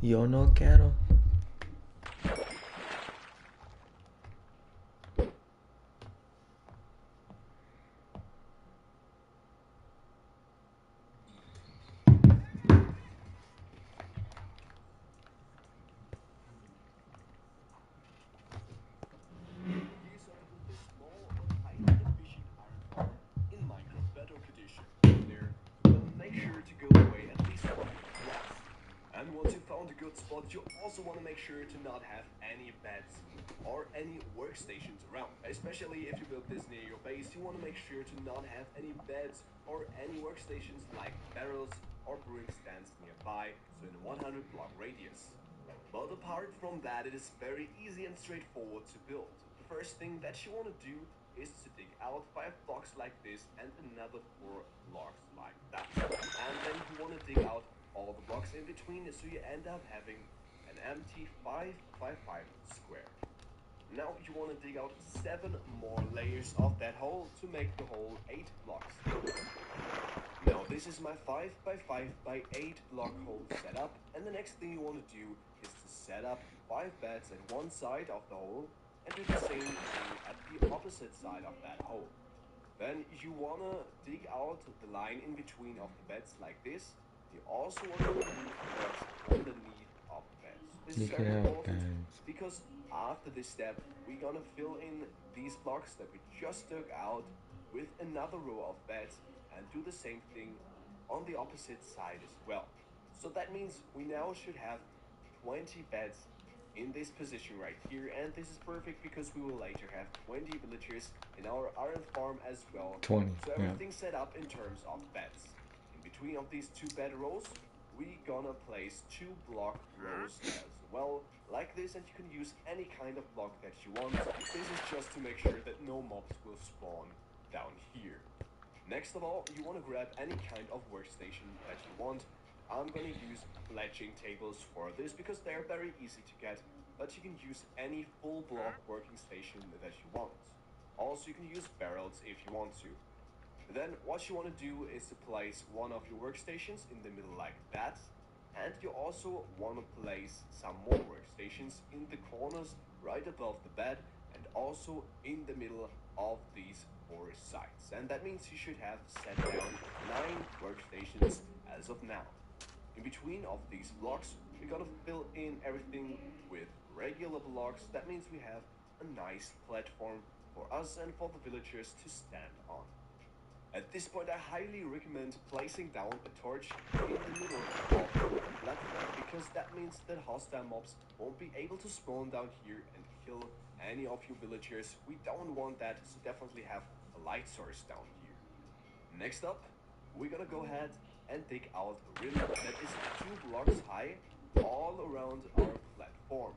Yo no quiero. And once you found a good spot, you also want to make sure to not have any beds or any workstations around. Especially if you build this near your base, you want to make sure to not have any beds or any workstations like barrels or brewing stands nearby, so in a 100 block radius. But apart from that, it is very easy and straightforward to build. The first thing that you want to do is to dig out 5 blocks like this and another 4 blocks like that. And then you want to dig out all the blocks in between, so you end up having an empty 5 by 5 square. Now you want to dig out 7 more layers of that hole to make the hole 8 blocks. Now this is my 5 by 5 by 8 block hole setup, and the next thing you want to do is to set up 5 beds at one side of the hole and do the same thing at the opposite side of that hole. Then you want to dig out the line in between of the beds like this. You also want to remove beds underneath of the beds. This is very important because after this step, we're gonna fill in these blocks that we just took out with another row of beds and do the same thing on the opposite side as well. So that means we now should have 20 beds in this position right here, and this is perfect because we will later have 20 villagers in our iron farm as well. 20. So everything's set up in terms of beds. In between of these 2 bed rows, we gonna place 2 block rows as well, like this, and you can use any kind of block that you want. This is just to make sure that no mobs will spawn down here. Next of all, you want to grab any kind of workstation that you want. I'm gonna use fletching tables for this because they're very easy to get, but you can use any full block working station that you want. Also, you can use barrels if you want to. Then what you want to do is to place one of your workstations in the middle like that, and you also want to place some more workstations in the corners right above the bed and also in the middle of these 4 sides. And that means you should have set down 9 workstations as of now. In between of these blocks, we're gonna fill in everything with regular blocks. That means we have a nice platform for us and for the villagers to stand on. At this point, I highly recommend placing down a torch in the middle of the platform because that means that hostile mobs won't be able to spawn down here and kill any of you villagers. We don't want that, so definitely have a light source down here. Next up, we're gonna go ahead and dig out a rim that is 2 blocks high all around our platform.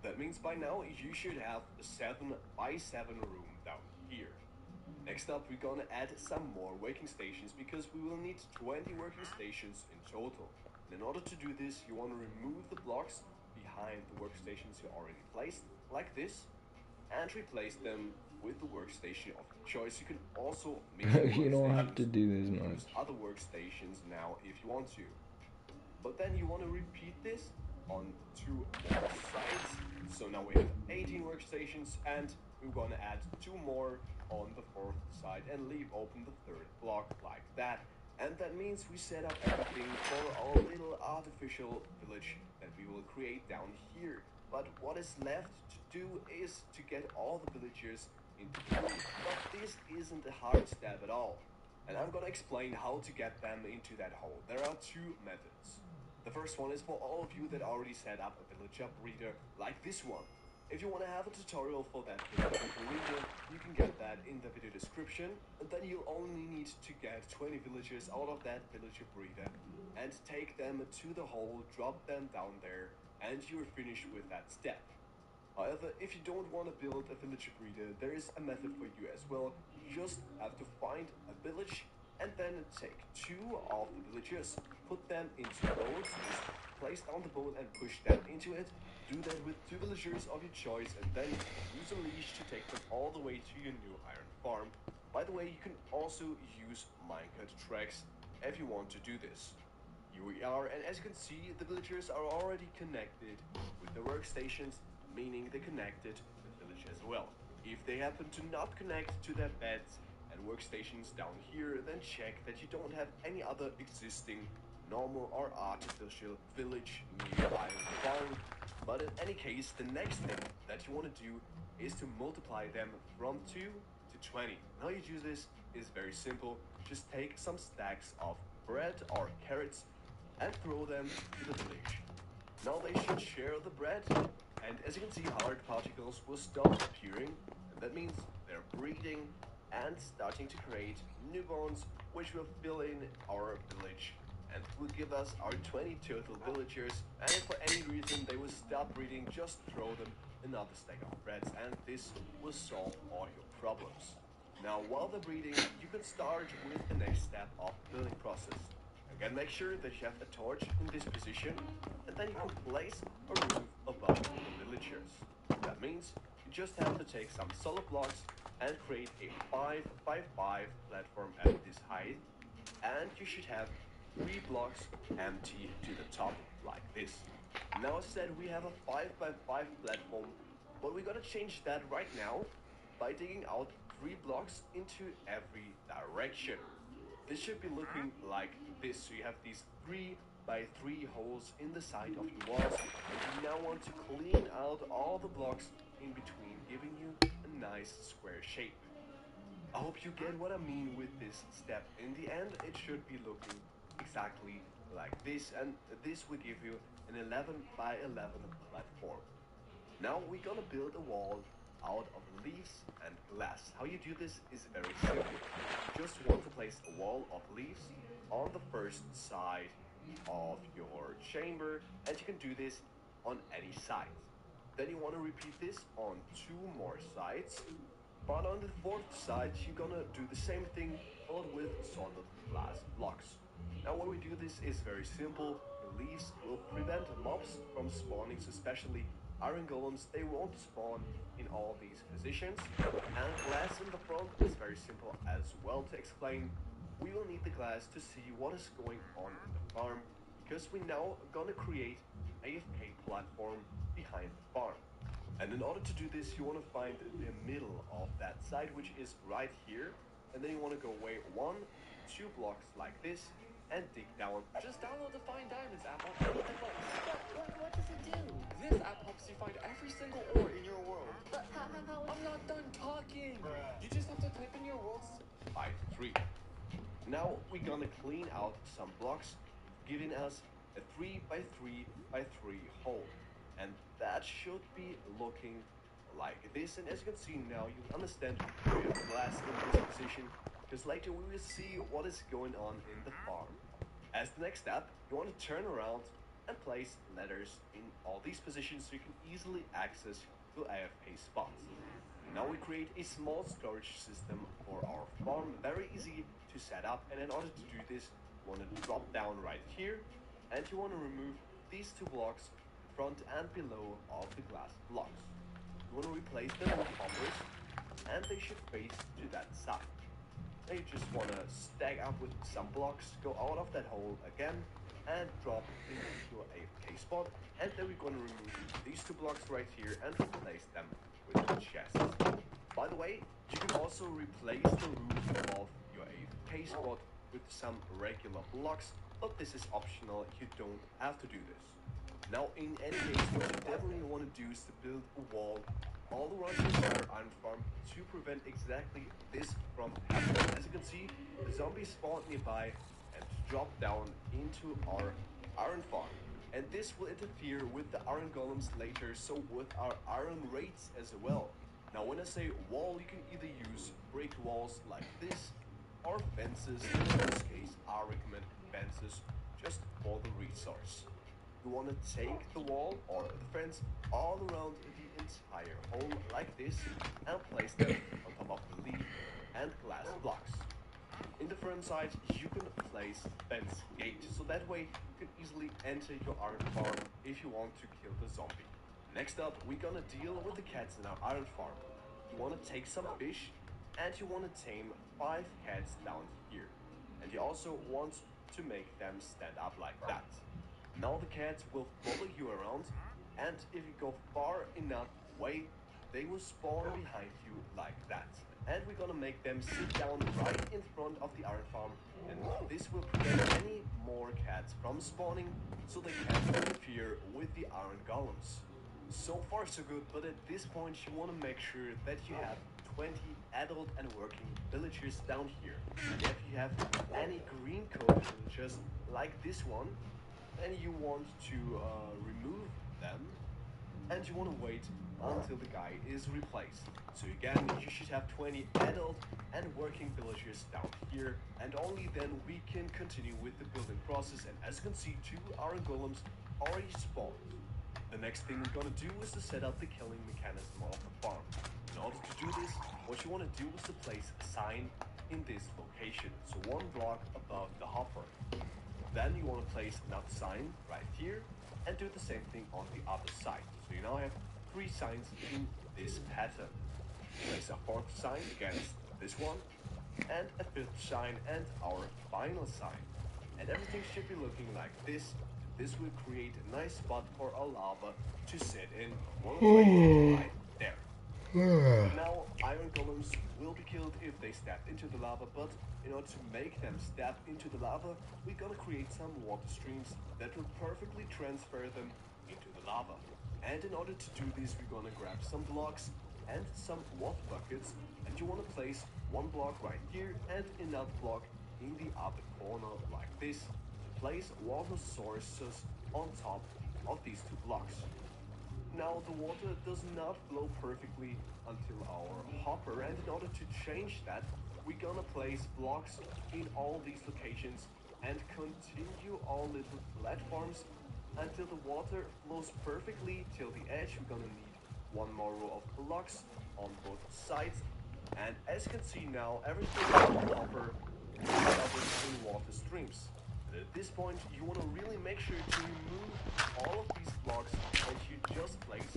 That means by now you should have a 7 by 7 room down here. Next up, we're gonna add some more working stations because we will need 20 working stations in total. And in order to do this, you want to remove the blocks behind the workstations you already placed, like this, and replace them with the workstation of your choice. You can also mix your You don't have to workstations, do this use much. other workstations now if you want to. But then you want to repeat this on 2 more sides. So now we have 18 workstations, and we're going to add 2 more on the 4th side and leave open the 3rd block like that. And that means we set up everything for our little artificial village that we will create down here. But what is left to do is to get all the villagers into food. But this isn't a hard step at all. And I'm gonna explain how to get them into that hole. There are 2 methods. The first one is for all of you that already set up a villager breeder like this one. If you want to have a tutorial for that villager breeder, you can get that in the video description, and then you'll only need to get 20 villagers out of that villager breeder and take them to the hole, drop them down there, and you're finished with that step. However, if you don't want to build a villager breeder, there is a method for you as well. You just have to find a village and then take 2 of the villagers, put them into boats, place down the boat and push them into it. Do that with 2 villagers of your choice and then use a leash to take them all the way to your new iron farm. By the way, you can also use minecart tracks if you want to do this. here we are, and as you can see, the villagers are already connected with the workstations, meaning they connected the village as well. If they happen to not connect to their beds and workstations down here, then check that you don't have any other existing normal or artificial village nearby the farm. But in any case, the next thing that you want to do is to multiply them from 2 to 20. How you do this is very simple. Just take some stacks of bread or carrots and throw them to the village. Now they should share the bread, and as you can see, hard particles will stop appearing, and that means they're breeding and starting to create newborns, which will fill in our village and will give us our 20 total villagers. And if for any reason they will stop breeding, just throw them another stack of breads, and this will solve all your problems. Now, while they're breeding, you can start with the next step of the building process. Again, make sure that you have a torch in this position, and then you can place a roof above the villagers. That means you just have to take some solid blocks and create a 5 by 5 platform at this height, and you should have 3 blocks empty to the top like this. Now instead we have a 5 by 5 platform, but we're gonna change that right now by digging out 3 blocks into every direction. This should be looking like this. So you have these 3 by 3 holes in the side of your walls, and you now want to clean out all the blocks in between, giving you a nice square shape. I hope you get what I mean with this step. In the end, it should be looking exactly like this, and this will give you an 11 by 11 platform. Now we're gonna build a wall out of leaves and glass. How you do this is very simple. You just want to place a wall of leaves on the first side of your chamber, and you can do this on any side. Then you want to repeat this on 2 more sides, but on the fourth side you're gonna do the same thing but with solid glass blocks. Now when we do this is very simple. The leaves will prevent mobs from spawning, so especially iron golems, they won't spawn in all these positions. And glass in the front is very simple as well to explain. We will need the glass to see what is going on in the farm, because we're now gonna create AFK platform behind the farm. And in order to do this, you want to find the middle of that side, which is right here. And then you want to go away 1, 2 blocks like this and dig down. Just download the Find Diamonds app on any device. What does it do? This app helps you find every single ore in your world. But how I'm not done talking. You just have to type in your world's By 3. Now we're gonna clean out some blocks, giving us a 3 by 3 by 3 hole. And that should be looking like this. And as you can see now, you understand we have glass in this position, because later we will see what is going on in the farm. As the next step, you want to turn around and place ladders in all these positions so you can easily access to AFK spots. Now we create a small storage system for our farm, very easy to set up, and in order to do this, you want to drop down right here, and you want to remove these 2 blocks, front and below of the glass blocks. You want to replace them with hoppers, and they should face to that side. Now you just want to stack up with some blocks, go out of that hole again, and drop into your AFK spot. And then we're going to remove these 2 blocks right here and replace them with the chests. By the way, you can also replace the roof of your AFK spot with some regular blocks, but this is optional. You don't have to do this. Now, in any case, what you definitely want to do is to build a wall all around your entire iron farm to prevent exactly this from happening. As you can see, the zombies spawn nearby and drop down into our iron farm. And this will interfere with the iron golems later, so with our iron rates as well. Now, when I say wall, you can either use brick walls like this or fences. In this case, I recommend fences just for the resource. You want to take the wall or the fence all around the entire hole like this and place them on top of the leaf and glass blocks. In the front side, you can place fence gate, so that way you can easily enter your iron farm if you want to kill the zombie. Next up, we're gonna deal with the cats in our iron farm. You want to take some fish, and you want to tame 5 cats down here. And you also want to make them stand up like that. Now the cats will follow you around, and if you go far enough away, they will spawn behind you like that. And we're gonna make them sit down right in front of the iron farm, and this will prevent any more cats from spawning, so they can't interfere with the iron golems. So far so good, but at this point you want to make sure that you have 20 adult and working villagers down here. And if you have any green coat villagers like this one, and you want to remove them, and you want to wait until the guy is replaced. So again, you should have 20 adult and working villagers down here, and only then we can continue with the building process. And as you can see, 2 iron golems already spawned. The next thing we're gonna do is to set up the killing mechanism of the farm. In order to do this, what you want to do is to place a sign in this location, so 1 block above the hopper. Then you want to place another sign right here, and do the same thing on the other side. So you now have 3 signs in this pattern. Place a 4th sign against this one, and a 5th sign, and our final sign. And everything should be looking like this. This will create a nice spot for our lava to sit in. Right there. Now, iron golems will be killed if they step into the lava, but in order to make them step into the lava, we're gonna create some water streams that will perfectly transfer them into the lava. And in order to do this, we're gonna grab some blocks and some water buckets, and you wanna place 1 block right here and another block in the other corner like this, to place water sources on top of these 2 blocks. Now the water does not flow perfectly until our hopper, and in order to change that, we're gonna place blocks in all these locations and continue all little platforms until the water flows perfectly till the edge. We're gonna need 1 more row of blocks on both sides, and as you can see now, everything on the hopper is covered in water streams. And at this point, you want to really make sure to remove all of these blocks that you just placed,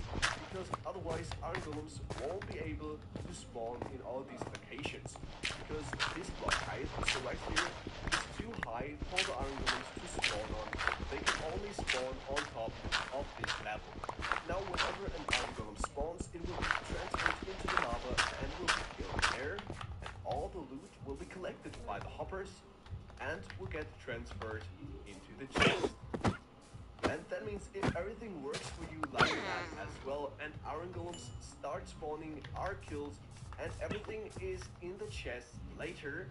because otherwise iron golems won't be able to spawn in all these locations, because this block height, so right here, is too high for the iron golems to spawn on. They can only spawn on top of this level. Now whenever an iron golem spawns, it will be transferred into the lava and will be killed there, and all the loot will be collected by the hoppers and will get transferred into the chest. And that means if everything works for you like that as well, and iron golems start spawning, are killed, and everything is in the chest later,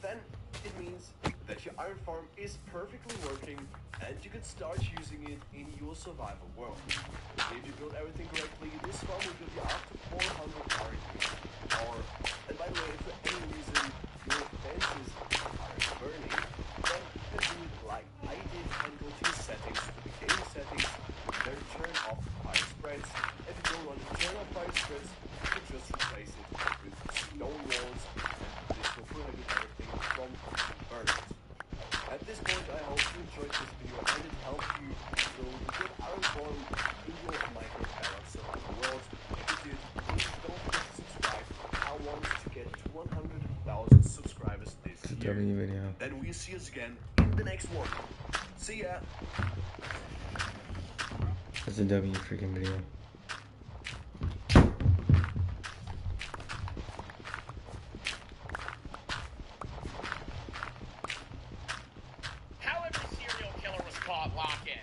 then it means that your iron farm is perfectly working and you can start using it in your survival world. If you build everything correctly, this farm will give you up to 400 iron power. And by the way, if for any reason your fences are burning, then you can do it like I did and go to settings, to the game settings, then turn off fire spreads. If you don't want to turn off fire spreads, you can just replace it with stone walls, and this will prohibit everything from burning. At this point, I hope you enjoyed this video and it helped you build a good iron farm in your Minecraft Ballad survival world. If you did, please don't forget to subscribe. I want to get to 100,000 subscribers this year. Video. Then we'll see us again in the next one. See ya! That's a W freaking video. How every serial killer was caught lock-in.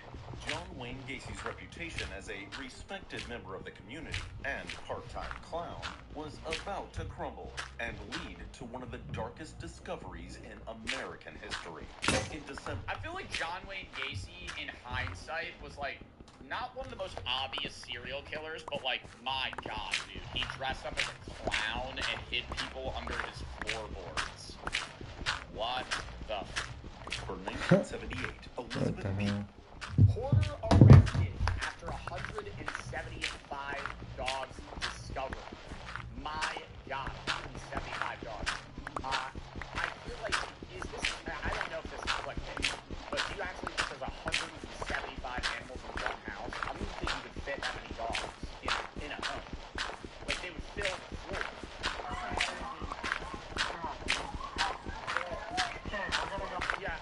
John Wayne Gacy's reputation as a respected member of the community and part-time clown was about to crumble and lead to one of the darkest discoveries in American history. In December, I feel like John Wayne Gacy, in hindsight, was like not one of the most obvious serial killers, but like, my God, dude, he dressed up as a clown and hid people under his floorboards. What the? for 1978, What Elizabeth the B. hell? Porter arrested after 175 dogs discovered. My God, 175 dogs. I feel like, is this, I don't know if this is clickbait, but do you actually think there's 175 animals in one house? I don't even think you could fit that many dogs in a home. Like, they would fill the floor. Yeah,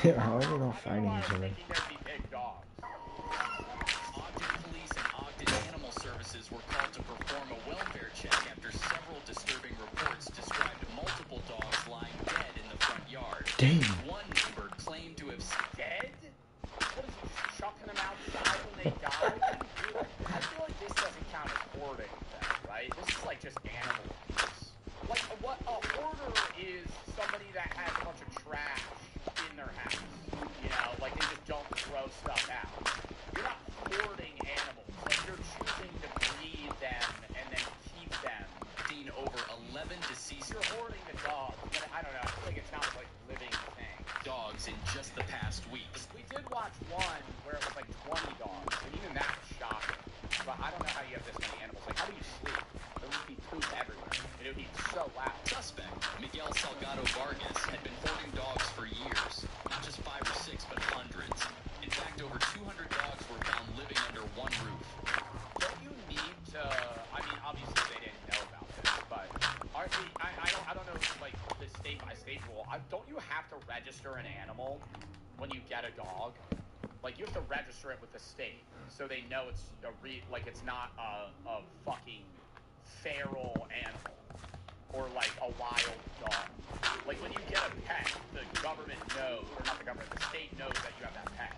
How are they not I don't know fighting why I each was other? thinking there'd be big dogs. Ogden Police and Ogden Animal Services were called to perform a welfare check after several disturbing reports described multiple dogs lying dead in the front yard. Damn. One neighbor claimed to have Dead? What is he, just chucking them outside when they die? I feel like this doesn't count as hoarding, then, right? This is like just animal abuse. Like, what a hoarder is somebody that has a bunch of trash in their house. You know, like they just don't throw stuff out. You're not hoarding animals. Like you're choosing to breed them and then keep them. seen over 11 deceased You're hoarding the dogs, but I don't know. I feel like it's not like living thing. dogs in just the past week. We did watch one where it was like 20 dogs, and even that was shocking. But I don't know how you have this many animals. Like, how do you sleep? There would be poop everywhere. It would be so loud. Suspect, Miguel Salgado Vargas, had been hoarding dogs for years. Not just 5 or 6, but hundreds. In fact, over 200 dogs were found living under one roof. Don't you need to? I mean, obviously they didn't know about this, but I don't know like the state by state rule. Don't you have to register an animal when you get a dog? Like you have to register it with the state so they know it's it's not a fucking feral animal or like a wild dog. Like when you get a pet, the government knows, or not the government, the state knows that you have that pet,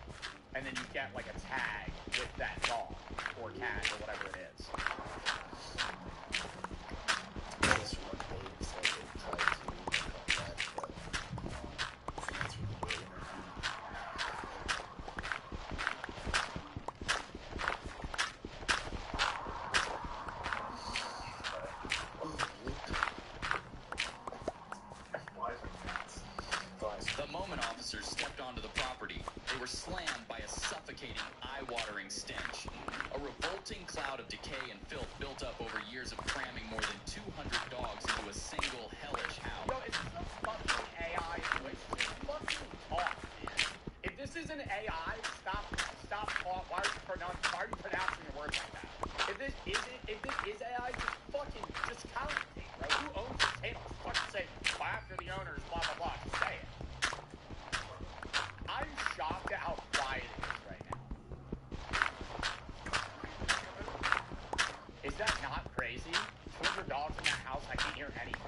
and then you get like a tag with that dog or cat or whatever it is. Just one day before they tried to come back, but that's what they did. The moment officers stepped onto the property, they were slammed by a suffocating, eye-watering stench. A revolting cloud of decay and filth built up over years of cramming more than 200 dogs into a single hellish house. Yo, is this a fucking AI glitch? Just fucking talk, man. If this is an AI, stop talk. Why are you pronouncing the words like that? If this is AI, just commentate, bro. Who owns the channel? Just fucking say, well, after the owners, blah blah blah. Just say it. I'm shocked at how quiet it is right now. Is that not crazy? 200 dogs in that house, I can't hear anything.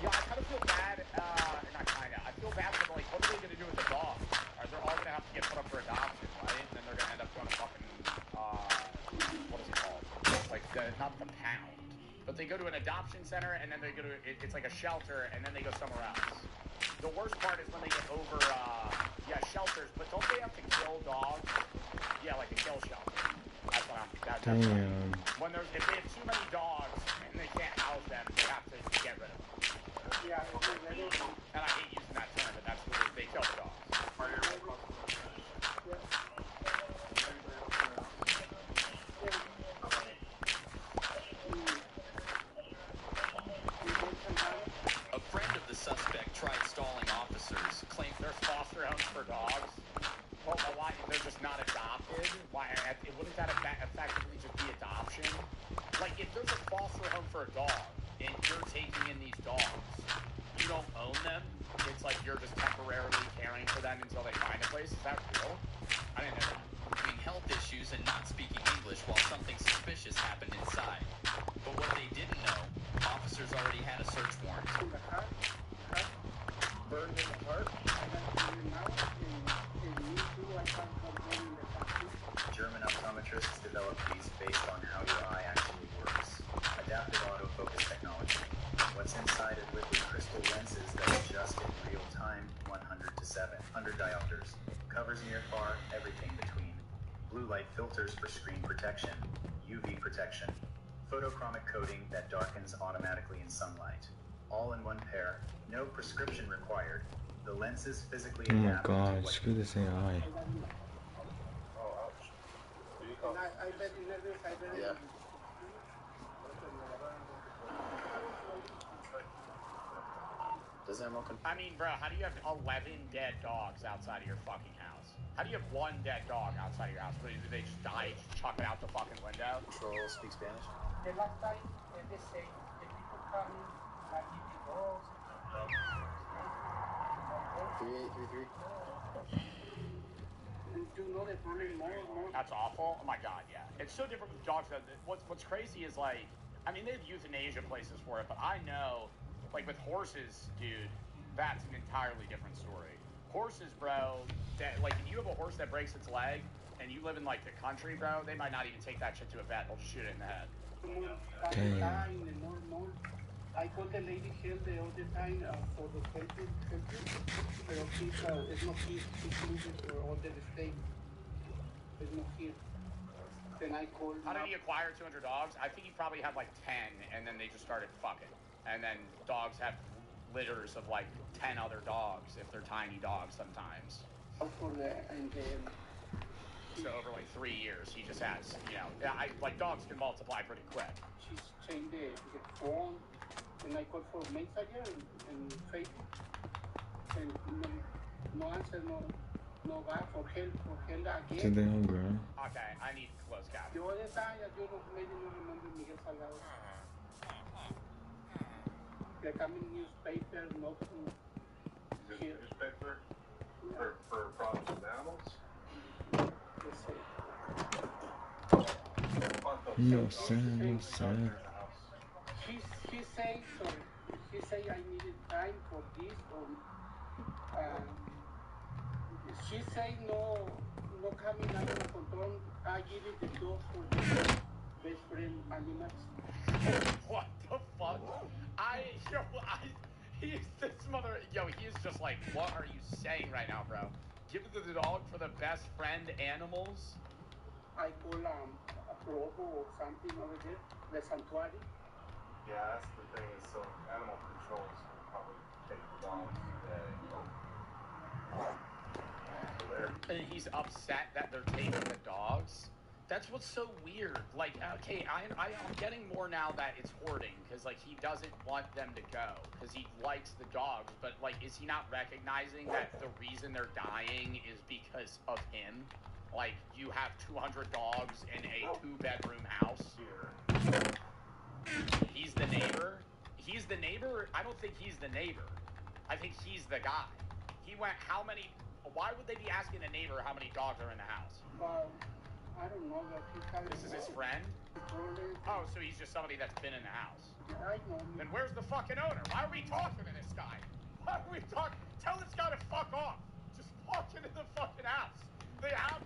Yeah, I kind of feel bad, not kind of, I feel bad for, like, what are they going to do with the dogs? Are they all going to have to get put up for adoption, right? And then they're going to end up going to fucking, what is it called? Like, not the pound. But they go to an adoption center, and then they go to, it's like a shelter, and then they go somewhere else. The worst part is when they get over, shelters, but don't they have to kill dogs? Yeah, like a kill shelter. That's what that's Damn. when if they have too many dogs and they can't house them, they have to get rid of them. And I hate using that term, but that's what they kill the dogs. A friend of the suspect tried stalling officers, claimed There's foster homes for dogs. Well, why? They're just not adopted? Why? Wouldn't that effectively just be adoption? Like, if there's a foster home for a dog and you're taking in these dogs, you don't own them. It's like you're just temporarily caring for them until they find a place. Is that real? I didn't know that. having health issues and not speaking English while something suspicious happened inside. But what they didn't know, officers already had a search warrant. Burned in the heart. German optometrists developed these based on how your eye actually works. Adaptive autofocus technology. What's inside of liquid crystal lenses that adjust in real time, 100 to 700 diopters. Covers near far, everything between. Blue light filters for screen protection. UV protection. Photochromic coating that darkens automatically in sunlight. All in one pair, no prescription required. The lenses physically Oh my adapt to god, what screw this AI. Yeah. Does Animal Control? I mean, bro, how do you have 11 dead dogs outside of your fucking house? How do you have one dead dog outside of your house? Do they just die, just chuck it out the fucking window? Speak Spanish? The last time they say the people come and give the dogs. 3833. You know the problem more. That's awful. Oh my god, yeah. It's so different with dogs. What's crazy is like, I mean, they have euthanasia places for it, but I know, like with horses, dude, that's an entirely different story. Horses, bro, that, like if you have a horse that breaks its leg and you live in like the country, bro, they might not even take that shit to a vet. They'll just shoot it in the head. More. I call the lady here the other time for the country, but it's not here. She's moving for all the state. It's not here. Then I called. How did he acquire 200 dogs? I think he probably had like 10, and then they just started fucking. And then dogs have litters of like 10 other dogs if they're tiny dogs sometimes. For the So over like 3 years, he just has, you know, like dogs can multiply pretty quick. she's changed the phone, and I called for Messenger and Facebook, and no answer, no back for help So again. they all grow. Okay, I need closed caption. The other time, maybe no remember Miguel Salgado. The coming newspaper, not here. Newspaper for problems with animals? They say. No sad, no sad. He say sorry. He say I needed time for this, or she say no coming animal control. I give it the dog for the best friend animals. What the fuck? He's this mother, he is just like, what are you saying right now, bro? Give it to the dog for the best friend animals? I call a Provo or something over there, the sanctuary. Yeah, that's the thing is, so animal controls will probably take the dogs today. And he's upset that they're taking the dogs? That's what's so weird. Like, okay, I'm getting more now that it's hoarding, because, like, he doesn't want them to go, because he likes the dogs, but, like, is he not recognizing that the reason they're dying is because of him? Like, you have 200 dogs in a 2-bedroom house? He's the neighbor? He's the neighbor? I don't think he's the neighbor. I think he's the guy. He went, why would they be asking a neighbor how many dogs are in the house? I don't know that he has. This is his friend? Oh, so he's just somebody that's been in the house. I know. Then where's the fucking owner? Why are we talking to this guy? Why are we talking? Tell this guy to fuck off. Just walk into the fucking house. They have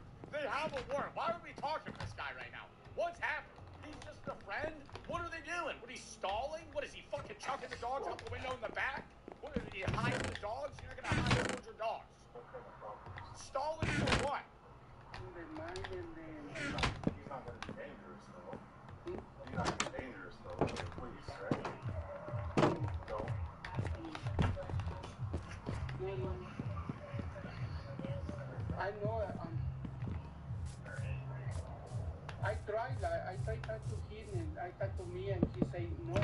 a warrant. Why are we talking to this guy right now? What's happening? He's just a friend? What are they doing? What, he's stalling? What, is he fucking chucking the dogs out the window in the back? What, is he hiding the dogs? You're not gonna hide 200 dogs. Stalling for what? He's not going to be dangerous, though. He's not going to be dangerous, though, to the police, right? No. I know. I tried to him, and I tried to me, and he say no.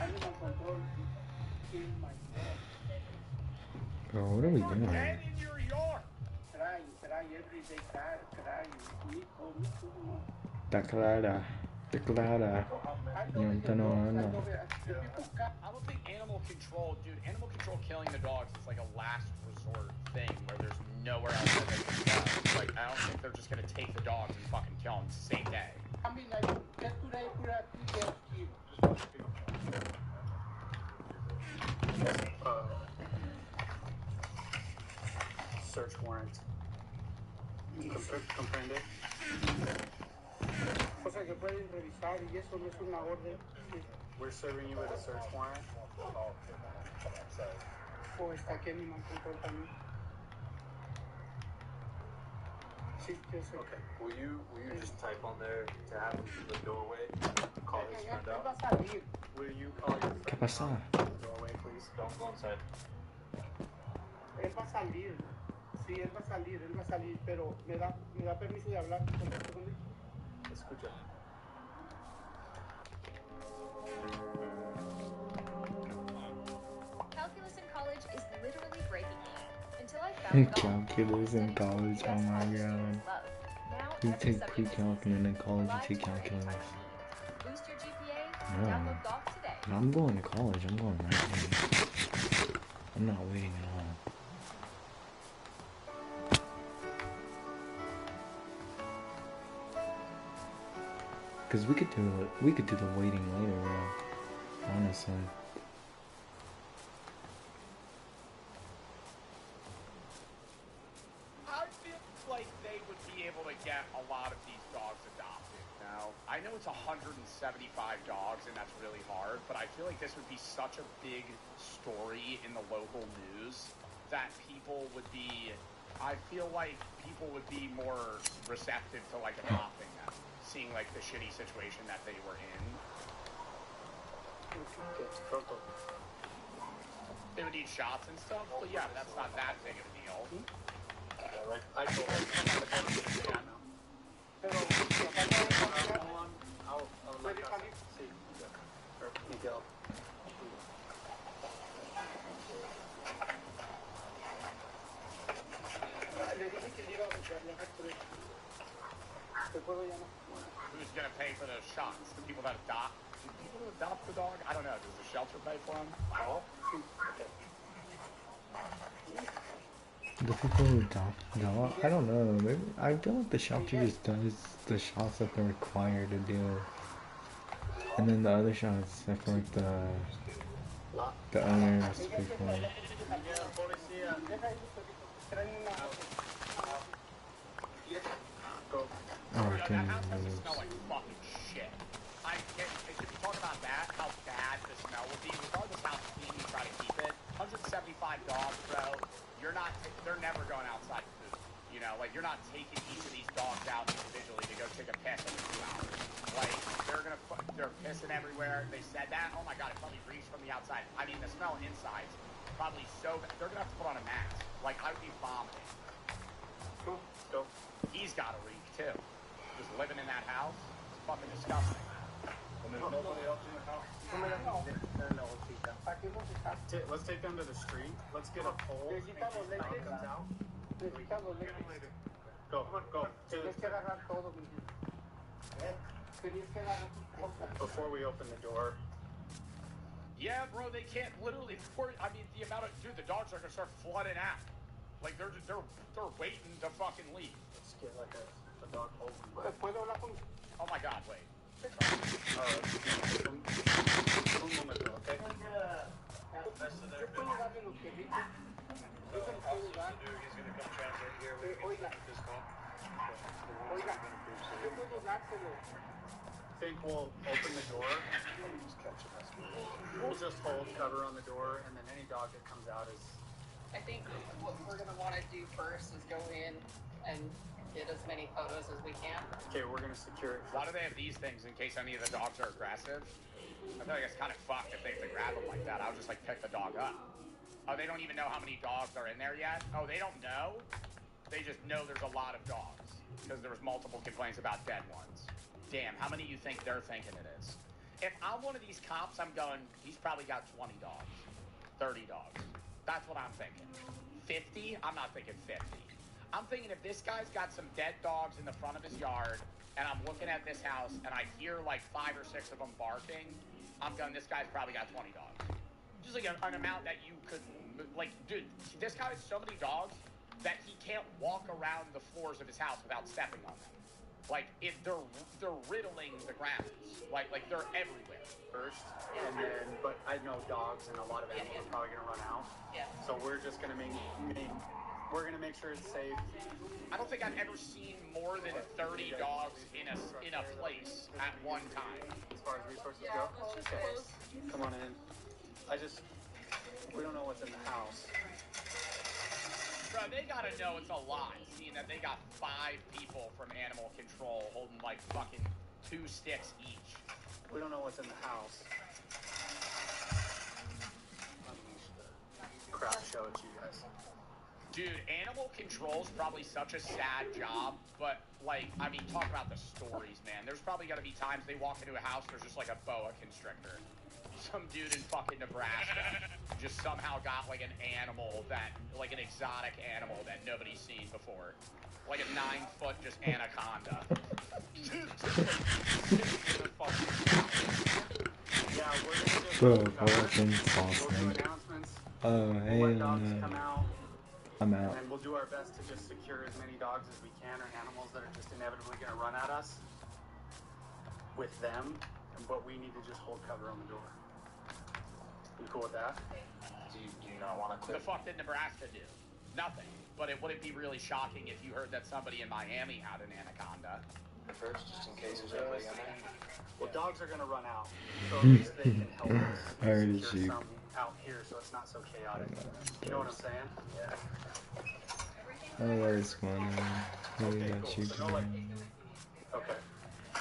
Animal control kill my dog. Bro, what are we You're doing? dead in your yard. Try every day, try. Me too. Declara. No. I don't think animal control killing the dogs is like a last resort thing where there's nowhere else that they can go. Like, I don't think they're just gonna take the dogs and fucking kill them the same day. I mean, like, just today, put a kid. Search warrant. Comprende? O sea, que pueden revisar y eso no es una orden. We're serving you with a search warrant. O está aquí Animal Control también. Sí, yo sé. Okay. Will you just type on there to have him to the doorway? Call his friend Él va a out. salir. Will you call your friend ¿Qué pasa? out to the doorway, please? Don't go inside. Él va a salir. Sí, él va a salir, pero me da permiso de hablar con él. Escucha. Calculus in college is literally breaking me. Until I found golf, Calculus in studying college, just oh my what god. students love. Now You every take subject is pre-calc easy. and then in college you Live take for any calculus. time you need. Boost your GPA. No. Download golf today. I'm going to college, I'm going right now. I'm not waiting at all. Cause we could do the waiting later, bro. Honestly. I feel like they would be able to get a lot of these dogs adopted. Now, I know it's 175 dogs, and that's really hard, but I feel like this would be such a big story in the local news that people would be. I feel like people would be more receptive to like adopting them, seeing like the shitty situation that they were in. They would need shots and stuff, but yeah, that's not that big of a deal. I told him. Pero, I'll let us see. Or Miguel. le dije que le iba a viajar por él. ¿Te puedo llamar? Who's gonna pay for those shots? The people that adopt? Do people who adopt the dog? I don't know. Does the shelter pay for them? Oh, The people who adopt dog, I don't know. Maybe, I feel like the shelter just does the shots that they're required to do, and then the other shots, I feel like the owners pay for. yeah, policía. Deja eso, traen una... Go. Oh, Dude, that damn, house doesn't dude. smell like fucking shit. If you talk about that, how bad the smell would be, regardless how clean you try to keep it, 175 dogs, bro, they're never going outside to poop. You know, like, you're not taking each of these dogs out individually to go take a piss every 2 hours. Like, they're pissing everywhere. They said that. Oh my god, it probably reeks from the outside. I mean, the smell inside's probably so bad. They're gonna have to put on a mask. Like, I would be vomiting. Go. He's got a reek, too. Just living in that house. It's fucking disgusting. And there's nobody else in the house. ¿Para qué los dejaste? Let's take them to the street. Let's get a pole in case Necesitamos Tom lentes. comes out. Necesitamos lentes. Go. Tienes que agarrar todo, mi gente. Tienes que agarrar cosas. Before we open the door. Yeah, bro, they can't literally. I mean, the amount of the dogs are gonna start flooding out. Like they're waiting to fucking leave. Let's get like a dog hole. ¿Puedo hablar con... Oh my god, wait. Alright. Un momento, okay? Yo puedo darle lo que dice. Yo se lo puedo dar. Oiga. Oiga. Yo puedo dárselo. Think we'll open the door. We'll just hold cover on the door, and then any dog that comes out is. I think what we're gonna want to do first is go in and get as many photos as we can. Okay, we're gonna secure it. Why do they have these things in case any of the dogs are aggressive? I feel like it's kind of fucked if they have to grab them like that. I would just like pick the dog up. Oh, they don't even know how many dogs are in there yet? Oh, they don't know? They just know there's a lot of dogs because there was multiple complaints about dead ones. Damn, how many you think they're thinking it is? If I'm one of these cops, I'm going, he's probably got 20 dogs, 30 dogs. That's what I'm thinking. 50? I'm not thinking 50. I'm thinking if this guy's got some dead dogs in the front of his yard, and I'm looking at this house, and I hear like 5 or 6 of them barking, I'm going, this guy's probably got 20 dogs. Just like an amount that you could, like, dude, this guy has so many dogs that he can't walk around the floors of his house without stepping on them. Like, if they're riddling the grounds. Like they're everywhere. First, and then, but I know dogs and a lot of animals are probably gonna run out. Yeah. So we're just gonna we're gonna make sure it's safe. I don't think I've ever seen more than 30 dogs in a place at one time. As far as resources Yeah, go. let's just Okay. close. Come on in. We don't know what's in the house. Bro, they gotta know it's a lot, seeing that they got 5 people from animal control holding like fucking 2 sticks each. We don't know what's in the house. Crap show it to you guys. Dude, animal control's probably such a sad job, but like, I mean, talk about the stories, man. There's probably gotta be times they walk into a house, there's just like a boa constrictor. some dude in fucking Nebraska just somehow got like an animal that, like an exotic animal that nobody's seen before. Like a 9-foot just anaconda. Yeah, we're gonna just Bro, cover it. fucking We'll false do snake. announcements. Oh, hey, We'll let dogs come out. I'm And out. then we'll do our best to just secure as many dogs as we can, or animals that are just inevitably going to run at us with them, but we need to just hold cover on the door. You cool with that? Do you not want to The clip? fuck did Nebraska do? Nothing. But it wouldn't be really shocking if you heard that somebody in Miami had an anaconda. First, just in case there's anybody in there. Well, dogs are going to run out, so at least they can help us I heard a secure sheep. some out here so it's not so chaotic. You know what I'm saying? Yeah. Oh, that is funny. Look at that sheep. Okay.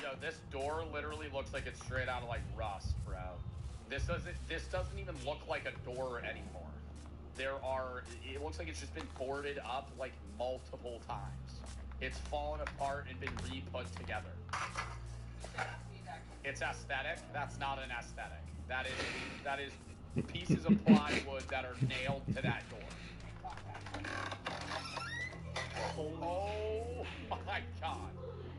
Yo, this door literally looks like it's straight out of like Rust, bro. This doesn't even look like a door anymore. It looks like it's just been boarded up like multiple times. It's fallen apart and been re-put together. It's aesthetic. That's not an aesthetic. That is pieces of plywood that are nailed to that door. Oh my god.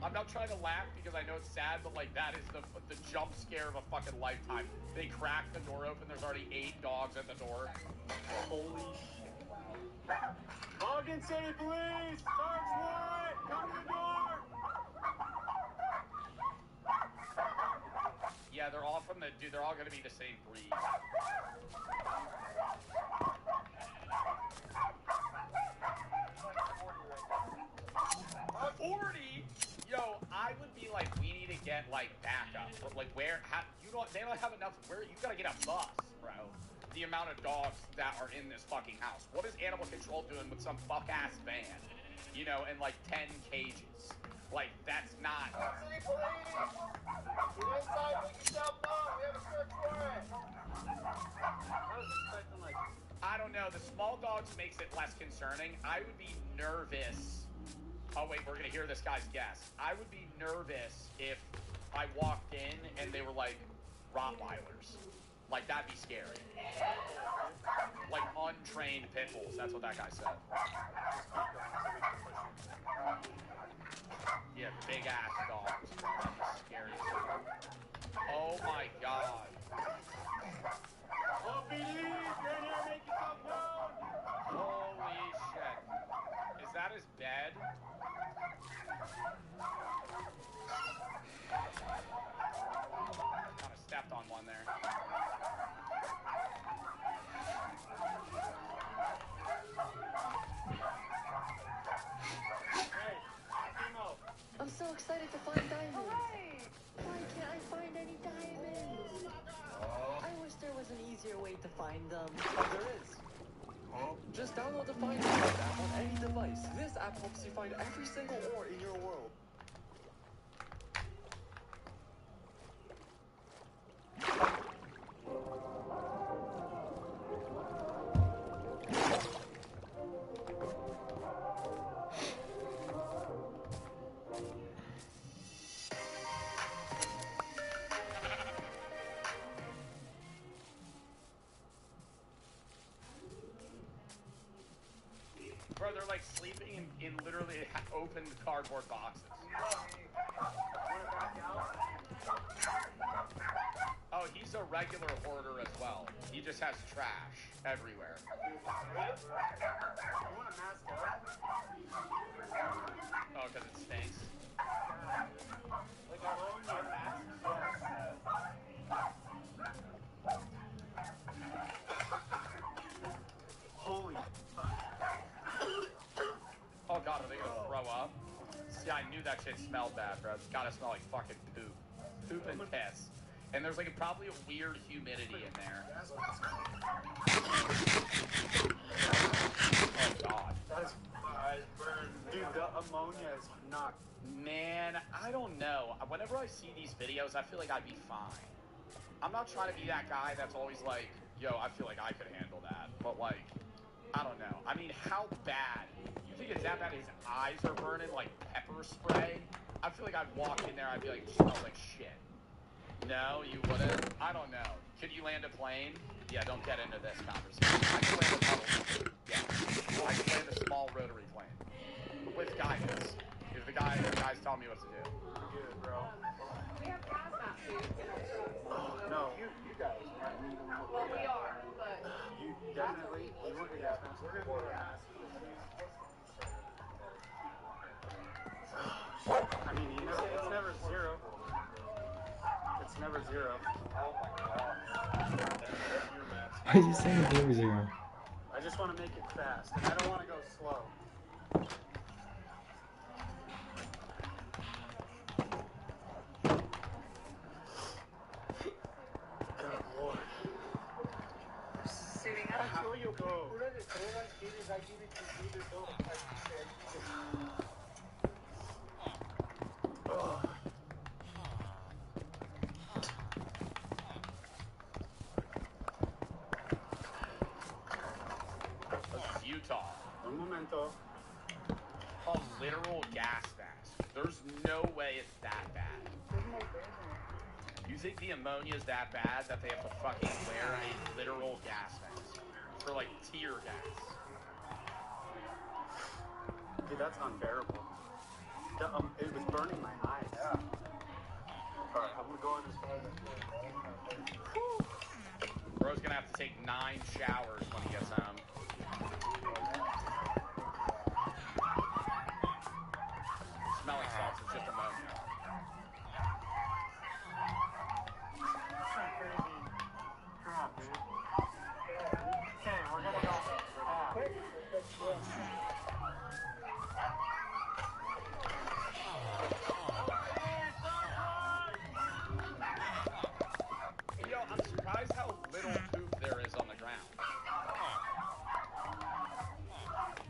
I'm not trying to laugh because I know it's sad, but like that is the jump scare of a fucking lifetime. They crack the door open, there's already 8 dogs at the door. Holy shit. Logan City Police! Sarge Warren! Come to the door! Yeah, they're all from they're all gonna be the same breed. Yo, I would be like, we need to get like backup. Like they don't have enough. You gotta get a bus, bro. The amount of dogs that are in this fucking house. What is animal control doing with some fuck ass van? You know, and like 10 cages. Like that's not. City Police! Get inside, make yourself known. We have a search warrant. I was expecting like. I don't know. The small dogs makes it less concerning. I would be nervous. Oh wait, we're gonna hear this guy's guess. I would be nervous if I walked in and they were like Rottweilers. Like that'd be scary. Like untrained pit bulls. That's what that guy said. Yeah, big ass dogs. That'd be scary as fuck. Oh my god. OPD! Stand here, make yourself known! Holy shit. Is that his bed? Kind of stepped on one there. Hey, Timo! I'm so excited to find diamonds. Why can't I find any diamonds? I wish there was an easier way to find them. There is. Just download the Find Diamonds app on any device. This app helps you find every single ore in your world. Bro, they're like sleeping in literally opened cardboard boxes. Oh, he's a regular hoarder as well. He just has trash everywhere. You want a mask up? Oh, because it stinks. Like our own mask? Holy Oh god, are they gonna throw up? See, I knew that shit smelled bad, bro. It's gotta smell like fucking poop. Poop and piss. And there's like probably a weird humidity in there. Oh god. That is dude, the ammonia is not. Man, I don't know. Whenever I see these videos, I feel like I'd be fine. I'm not trying to be that guy that's always like, yo, I feel like I could handle that. But like, I don't know. I mean, how bad? You think it's that bad his eyes are burning like pepper spray? I feel like I'd walk in there, I'd be like, it smells like shit. No, you wouldn't. I don't know. Could you land a plane? Yeah, don't get into this conversation. I can land a bubble. Yeah. I can land a small rotary plane. With guidance. If the guys tell me what to do. Good, bro. We have hazmat suits in our truck. No, you guys. Well, we are, but You definitely. You want your gas mask? We're gonna I mean, it's never zero. It's never zero. Why are you saying it's never zero? I just want to make it fast, and I don't want to go slow. Good Lord. suiting up. How you go? Una de pruebas tienes aquí de cumplir todo. This is Utah. Un momento. A literal gas mask. There's no way it's that bad. You think the ammonia is that bad that they have to fucking wear a literal gas mask for like tear gas? Dude, that's unbearable. It was burning my eyes. Yeah. Alright, I'm gonna go in as far as I can. Bro's gonna have to take 9 showers when he gets home. Smelling salts is just ammonia. Crazy crap, dude. Okay, we're gonna go fast. Yo, I'm surprised how little poop there is on the ground.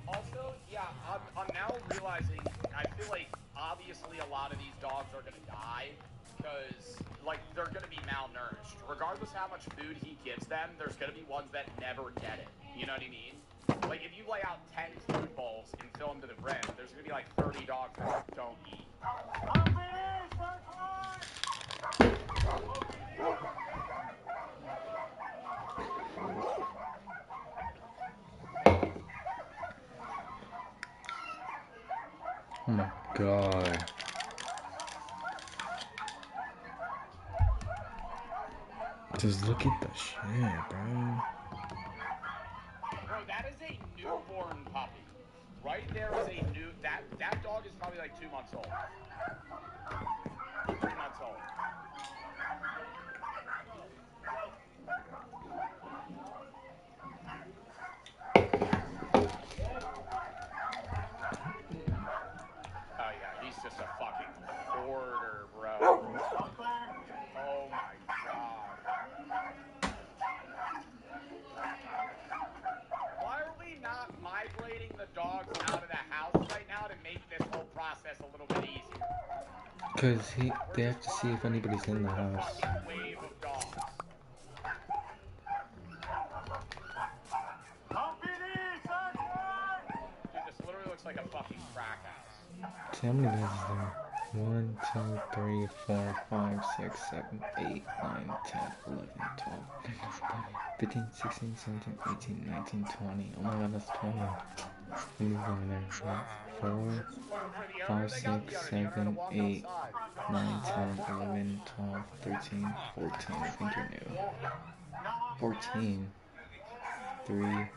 Also, yeah, I'm now realizing, I feel like obviously a lot of these dogs are gonna die because, like, they're gonna be malnourished. Regardless how much food he gives them, there's gonna be ones that never get it. You know what I mean? Like, if you lay out 10 food bowls and fill them to the brim, there's gonna be like 30 dogs that don't eat. Oh my god. Just look at the shit, bro. Bro, that is a newborn puppy. Right there is a new... That dog is probably like 2 months old. 3 months old. Oh yeah, he's just a fucking hoarder, bro. Oh my god. Why are we not migrating the dogs out of the house right now to make this whole process a little bit easier? Cause they have to see if anybody's in the house. Wave of dogs. Dude, this literally looks like a fucking crack house. See how many beds is there? 1, 2, 3, 4, 5, 6, 7, 8, 9, 10, 11, 12, 15, 16, 17, 18, 19, 20. Oh my god, that's 20. How many going there? 4, 5, 6, 7, 8, 9, 10, 11, 12, 13, 14. I think you're new. 14. 3,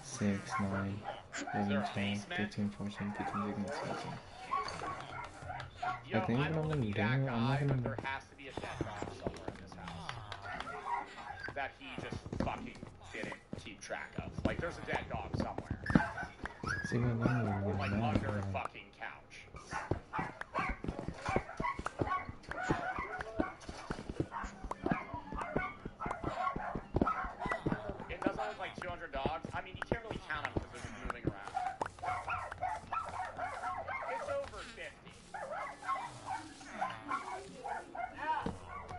6, 9, 11, 12, 13, 14, 15, 16, 17. Yo, I think what I'm gonna do, I'm not gonna... there has to be a dead dog somewhere in this house that he just fucking didn't keep track of. Like, there's a dead dog somewhere. See what I'm gonna Like, do. under a fucking couch. It doesn't look like 200 dogs. I mean, you can't really count them because they're moving around. It's over 50.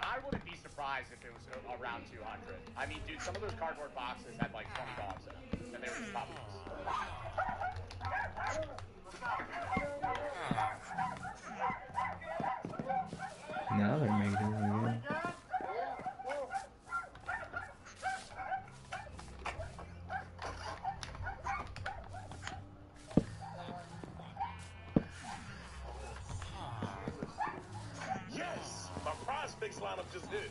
I wouldn't be surprised if it was around 200. I mean, dude, some of those cardboard boxes had like 20 dogs in them, and they were just puppies. Now they're making it again. lineup just hit.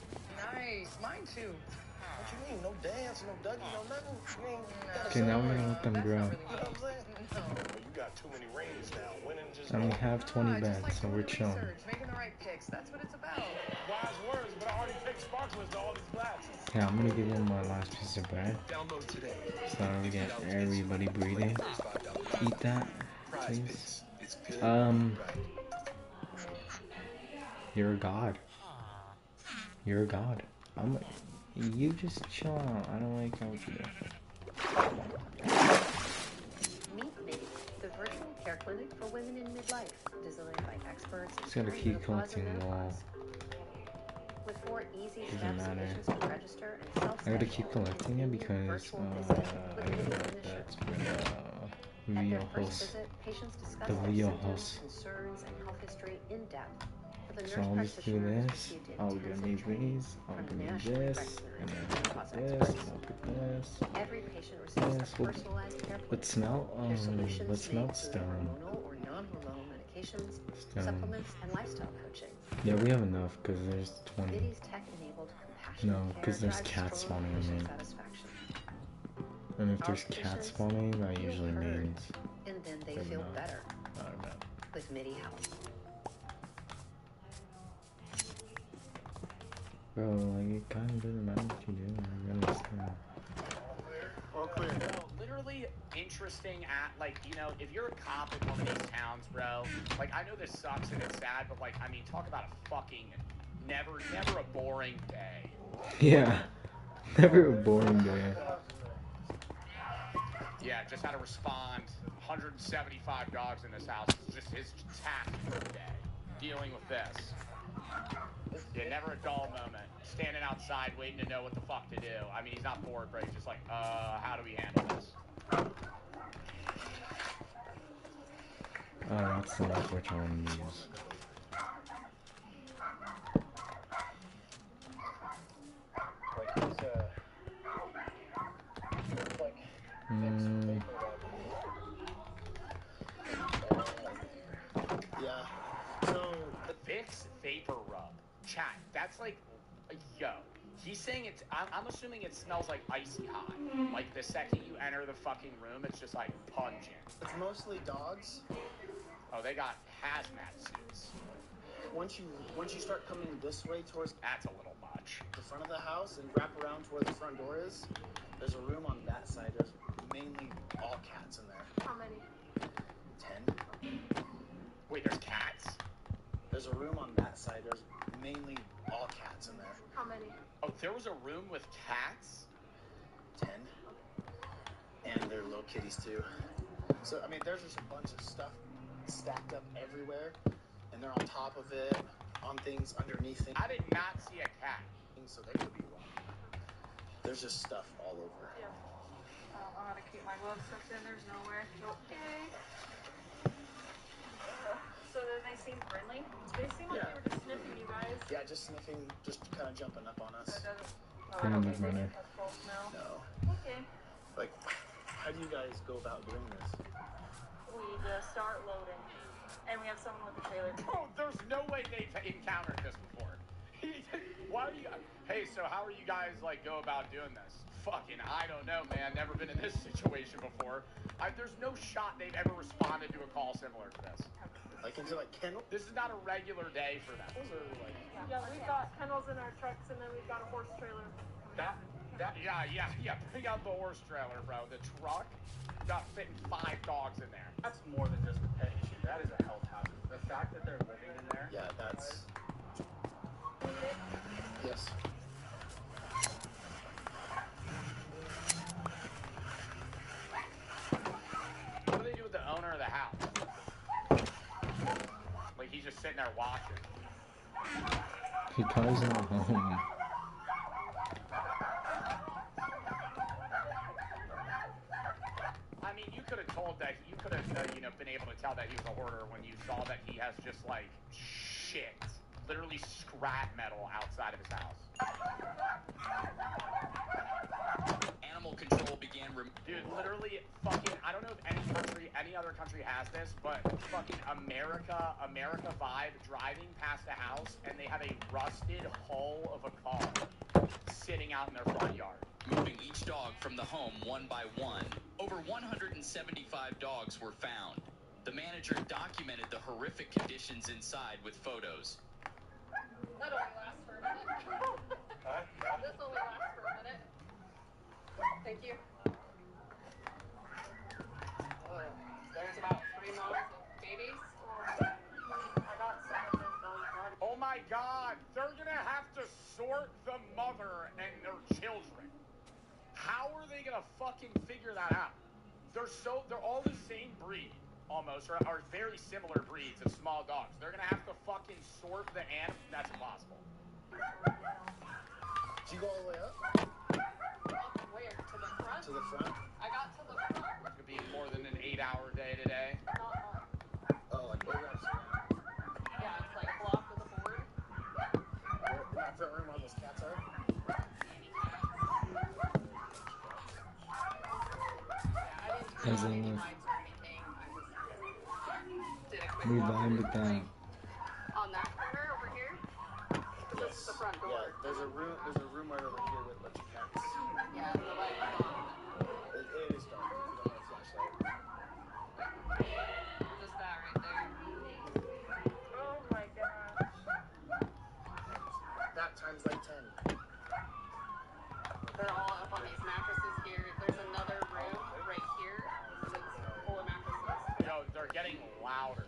Nice. Mine too. What you mean? No dance, no Dougie, no nothing. I mean, you gotta Okay, now we're celebrate. gonna let them That's grow. not really You know what I'm saying? No. Well, you got too many rings now. Winning just And we don't. have 20 Just bets, like so doing we're the chilling. research, making the right picks. That's what it's about. Wise words, but I already picked sparklers to all these glasses. Yeah, I'm gonna give him my last piece of bread. Download today. So that we get everybody breathing. Eat that, please. It's good. You're a god. You're a god. You just chill out. I don't like how you do. Meet Midi, the virtual care clinic for women in midlife, designed by experts in Just gotta keep perimenopause and collecting them all. menopause. With 4 easy Doesn't steps, matter. patients can register and self-schedule. I gotta keep collecting it because I virtual don't visit know with Midi if clinician. that's for At Rio their first host. visit, patients discuss The their Rio symptoms, host. concerns, and health history in depth. But the So nurse I'll just do practitioner has this. received I'll give me intensive training these. I'll from give me nationally this. And then I'll menopause put this. experts. And I'll put this. Every patient receives This a will- personalized care plan. Let's smell. Care solutions Let's may smell include stone. hormonal or non-hormonal medications, Stone. supplements, and lifestyle coaching. Yeah, we have enough because there's 20. Midi's tech-enabled compassionate No, care because there's drives cats strong spawning in patient me. satisfaction. And if Our there's cats patients spawning, that feel usually heard, means and then they they're feel not- better not bad. with Midi Health. Bro, like it kind of doesn't matter what you do. I really still. Well, clear. Bro, literally interesting like, if you're a cop in one of these towns, bro, like, I know this sucks and it's sad, but, like, I mean, talk about a fucking never a boring day. Yeah, never a boring day. Yeah, just had to respond. 175 dogs in this house. It's just his task for the day. Dealing with this. Yeah, never a dull moment. Standing outside waiting to know what the fuck to do. I mean, he's not bored, but he's just like, how do we handle this? Oh, that's the which I want to use. Yeah. So the Vicks Vapor Rub. Chat, that's like, yo. He's saying it's, I'm assuming it smells like icy hot. Like, the second you enter the fucking room, it's just like pungent. it's mostly dogs. Oh, they got hazmat suits. Once you start coming this way towards That's a little much. the front of the house and wrap around to where the front door is, there's a room on that side. There's mainly all cats in there. How many? 10. Wait, there's cats? There's a room on that side. There's mainly all cats in there. How many? Oh, there was a room with cats? 10. And they're little kitties too. So, I mean, there's just a bunch of stuff stacked up everywhere. And they're on top of it, on things, underneath things. I did not see a cat. So they could be wrong. There's just stuff all over. Yeah. I don't know how to keep my gloves tucked in. There's nowhere. Okay. So then they seem friendly? They seem like they were just sniffing you guys. Yeah, just sniffing, just kind of jumping up on us. So it doesn't... Come I on, don't Miss think they Runner. get that full smell. No. Okay. Like, how do you guys go about doing this? We just start loading. And we have someone with a trailer. Bro, there's no way they've encountered this before. Why are you... Hey, so how are you guys, like, go about doing this? Fucking, I don't know, man. Never been in this situation before. There's no shot they've ever responded to a call similar to this. Like, into, like, kennel? This is not a regular day for them. Those are, like... Yeah, we've got kennels in our trucks, and then we've got a horse trailer. Yeah. Bring out the horse trailer, bro. The truck got fitting 5 dogs in there. That's more than just a pet issue. That is a health hazard. The fact that they're living in there. Yeah, that's... Yes. What do they do with the owner of the house? Like, he's just sitting there watching. He calls him home. I mean, you could have told that, you could have, been able to tell that he was a hoarder when you saw that he has just, like, shit. Literally scrap metal outside of his house. Animal control began Dude, literally, fucking, I don't know if any other country has this, but fucking America vibe, driving past a house, and they have a rusted hull of a car sitting out in their front yard. Moving each dog from the home one by one, over 175 dogs were found. The manager documented the horrific conditions inside with photos. That only lasts for a minute. This only lasts for a minute. Thank you. There's about 3 months of babies. I got some of this dog. Oh my god, they're gonna have to sort the mother and their children. How are they gonna fucking figure that out? They're all the same breed, almost, or very similar breeds of small dogs. They're gonna have to fucking sort the animal. That's impossible. Did you go all the way up? Where? To the front? To the front? I got to the front. It could be more than an 8-hour day today. Oh, like way up. Yeah, it's like blocked with a board. Where, in that front room where those cats are? As in, we vibe with that. On that corner over here? This is the front door. Yeah, there's a room right over here with a bunch of cats. Yeah, the light is on. It is dark. You don't have a flashlight. Just that right there. Oh my gosh. That times like 10. They're all up on these mattresses here. There's another room right here that's full of mattresses. Yo, they're getting louder.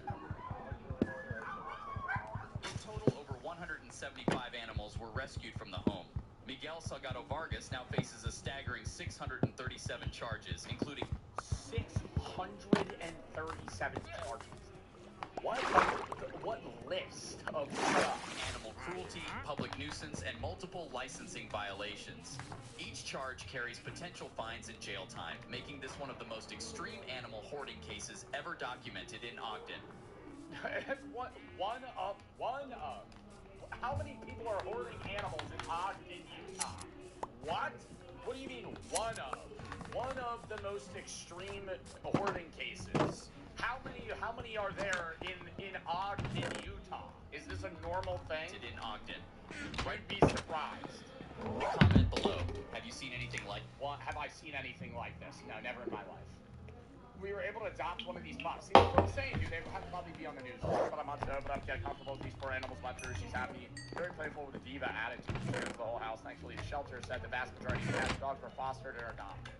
In total, over 175 animals were rescued from the home. Miguel Salgado Vargas now faces a staggering 637 charges, including 637 charges. What list of stuff? Animal cruelty, public nuisance, and multiple licensing violations. Each charge carries potential fines and jail time, making this one of the most extreme animal hoarding cases ever documented in Ogden. One of. How many people are hoarding animals in Ogden, Utah? What? What do you mean one of? One of the most extreme hoarding cases. How many are there in Ogden, Utah? Is this a normal thing? In Ogden. I'd be surprised. Comment below. Have you seen anything like? Well, have I seen anything like this? No, never in my life. We were able to adopt one of these pups. See, that's what I'm saying, dude. They would have to probably be on the news. But I'm not sure, but I'm getting comfortable with these poor animals. My through, she's happy. Very playful with a diva attitude. Shares the whole house. Thankfully, the shelter said the vast majority of cats, dogs were fostered or adopted.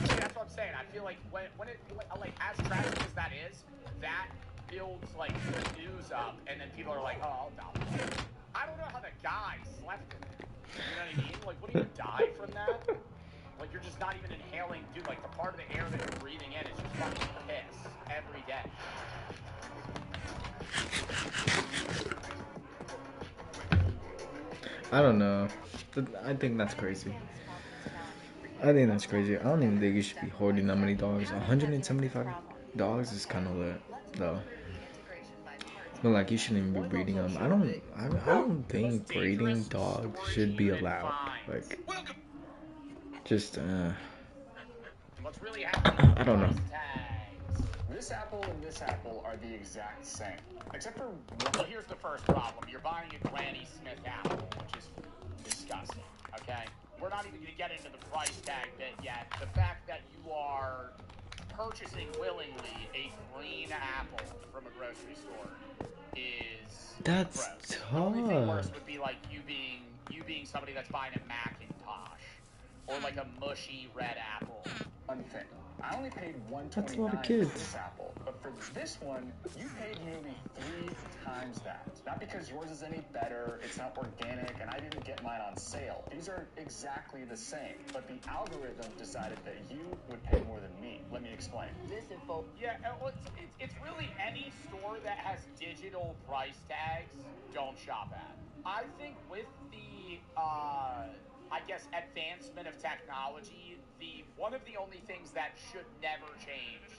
See, that's what I'm saying. I feel like when it, like, as tragic as that is, that builds, like, the news up, and then people are like, oh, I'll adopt one. I don't know how the guy slept in it. You know what I mean? Like, what do you die from that? Like, you're just not even inhaling, dude, like, the part of the air that you're breathing in is just fucking piss every day. I don't know. I think that's crazy. I think that's crazy. I don't even think you should be hoarding that many dogs. 175 dogs is kind of lit, though. But like, you shouldn't even be breeding them. I don't think breeding dogs should be allowed. Like, just What's really happening? I don't know. This apple and this apple are the exact same, except for Well, here's the first problem. You're buying a Granny Smith apple, which is disgusting, okay? We're not even going to get into the price tag bit yet. The fact that you are purchasing willingly a green apple from a grocery store is That's gross. tough. The only thing worse would be like you being somebody that's buying a Macintosh or like a mushy red apple. unfair. I only paid That's a lot of $129 kids. for this apple, but for this one, you paid nearly 3 times that. Not because yours is any better, it's not organic, and I didn't get mine on sale. These are exactly the same, but the algorithm decided that you would pay more than me. Let me explain. This info. Yeah, well, it's really any store that has digital price tags, don't shop at. I think with the, I guess, advancement of technology, one of the only things that should never change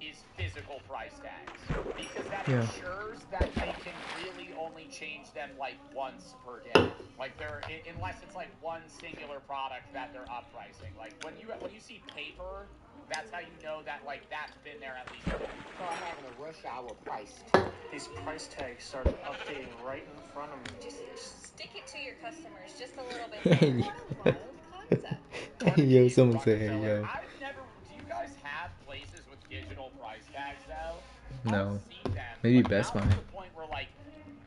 is physical physical price tags because that Yeah. ensures that they can really only change them like once per day. Like they're unless it's like one singular product that they're up pricing. Like when you see paper, that's how you know that like that's been there at least a day. Start having a rush hour price. These price tags started updating right in front of me. Just stick it to your customers just a little bit. What a wild concept. Yo, someone say, hey, Rockefeller. yo. I've never. Do you guys have places with digital price tags though? No. I've seen them. Maybe but Best now Buy. it's to the point where like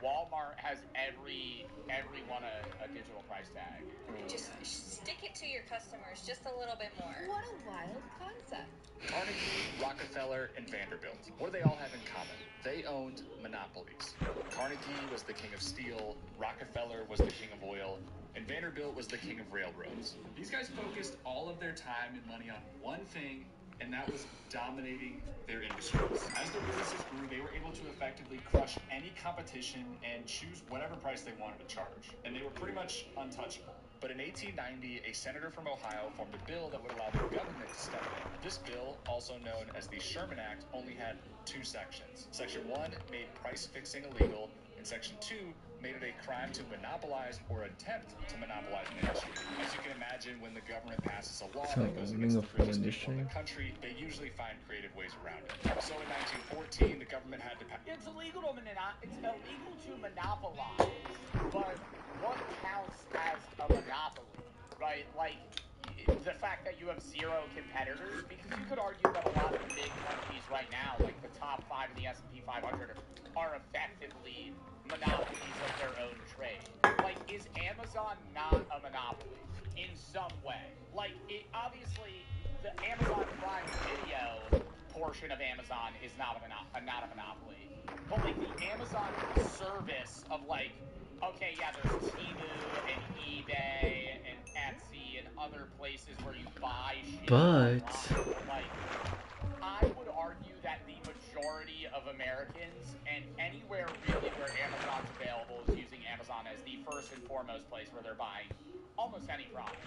Walmart has everyone a digital price tag. Just stick it to your customers just a little bit more. What a wild concept. Carnegie, Rockefeller, and Vanderbilt. What do they all have in common? They owned monopolies. Carnegie was the king of steel, Rockefeller was the king of oil, and Vanderbilt was the king of railroads. These guys focused all of their time and money on one thing, and that was dominating their industries. As their businesses grew, they were able to effectively crush any competition and choose whatever price they wanted to charge. And they were pretty much untouchable. But in 1890, a senator from Ohio formed a bill that would allow the government to step in. This bill, also known as the Sherman Act, only had 2 sections. Section 1 made price fixing illegal, and Section 2 made it a crime to monopolize or attempt to monopolize an industry. As you can imagine, when the government passes a law that goes against the richest people in the country, they usually find creative ways around it. So in 1914, the government had to pass. It's illegal to monopolize, but what counts as a monopoly, right? Like the fact that you have 0 competitors, because you could argue that a lot of the big companies right now, like the top 5 in the S&P 500, are effectively monopolies of their own trade. Like, is Amazon not a monopoly in some way? Like, it obviously the Amazon Prime Video portion of Amazon is not a monopoly, but like the Amazon service of like, okay, yeah, there's Temu and eBay and Etsy and other places where you buy shit online. But like, I would argue that the majority of Americans and anywhere really where Amazon's available is using Amazon as the first and foremost place where they're buying almost any product.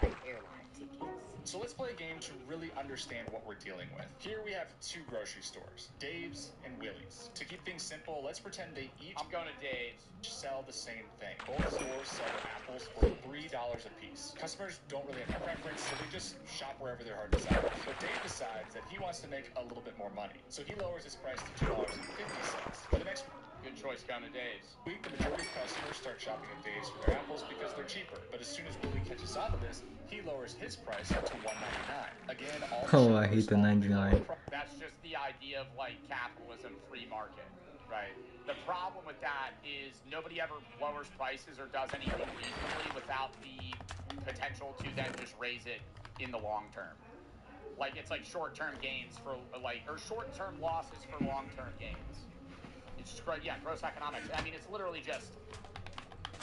Like airline tickets. So let's play a game to really understand what we're dealing with. Here we have 2 grocery stores, Dave's and Willie's. To keep things simple, let's pretend they each I'm going to Dave's. Sell the same thing. Both stores sell their apples for $3 a piece. Customers don't really have a preference, so they just shop wherever their heart desires. But Dave decides that he wants to make a little bit more money, so he lowers his price to $2.50. For the next good choice going to Dave's. week, the majority of customers start shopping at Dave's for their apples because they're cheaper. But as soon as Willie catches on to this, he lowers his price to $1.99. Again, all Oh, I hate the 99. That's just the idea of like capitalism, free market, right? The problem with that is nobody ever lowers prices or does anything reasonably without the potential to then just raise it in the long term. Like it's like short-term gains for like, or short-term losses for long-term gains. It's just gross economics. I mean, it's literally just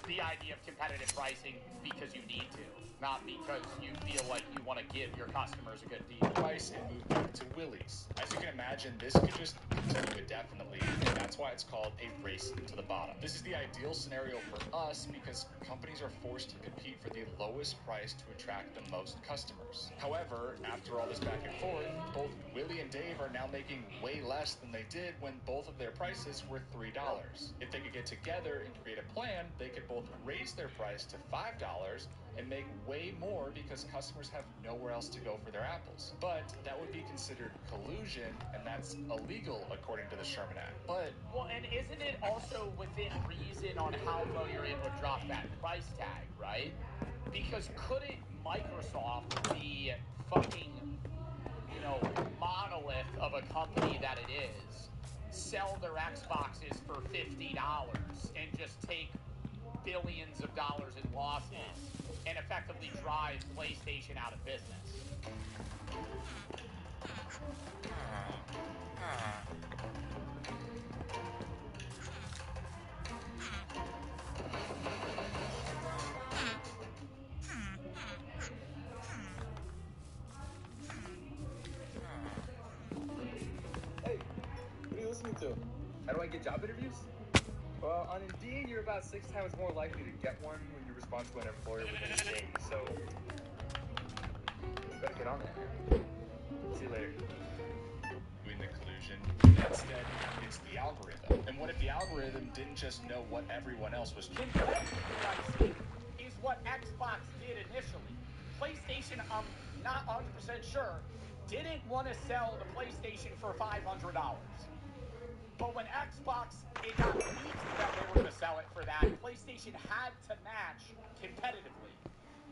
the idea of competitive pricing because you need to, not because you feel like you want to give your customers a good deal. Price and move back to Willie's. As you can imagine, this could just continue indefinitely, and that's why it's called a race to the bottom. This is the ideal scenario for us because companies are forced to compete for the lowest price to attract the most customers. However, after all this back and forth, both Willie and Dave are now making way less than they did when both of their prices were $3. If they could get together and create a plan, they could both raise their price to $5 and make way more because customers have nowhere else to go for their apples. But that would be considered collusion, and that's illegal according to the Sherman Act. But well, and isn't it also within reason on how low you're able to drop that price tag, right? Because couldn't Microsoft, the fucking, monolith of a company that it is, sell their Xboxes for $50 and just take billions of dollars in losses and effectively drive PlayStation out of business? Hey, what are you listening to? How do I get job interviews? Well, on Indeed, you're about 6 times more likely to get one when you respond to an employer within a day, so you better get on that. See you later. between the algorithm. And what if the algorithm didn't just know what everyone else was doing? Competitive pricing is what Xbox did initially. PlayStation, I'm not 100% sure, didn't want to sell the PlayStation for $500. But when Xbox, it got leaked that they were going to sell it for that, PlayStation had to match competitively.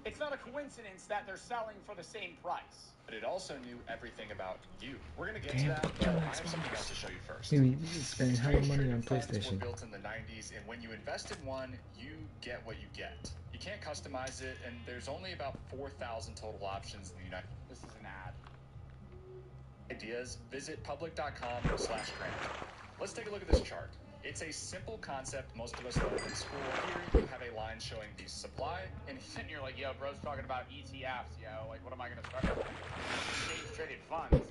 It's not a coincidence that they're selling for the same price. But it also knew everything about you. We're gonna get to that, but I have something else to show you first. Maybe you spend hella money on Funds were PlayStation. built in the 90s, and when you invest in one, you get what you get. You can't customize it, and there's only about 4,000 total options in the United States. This is an ad. Ideas, visit public.com/grant. Let's take a look at this chart. It's a simple concept most of us learned in school. Here you have a line showing the supply, and you're like, yo, bro's talking about ETFs, yo. Like, what am I going to start? Exchange traded funds.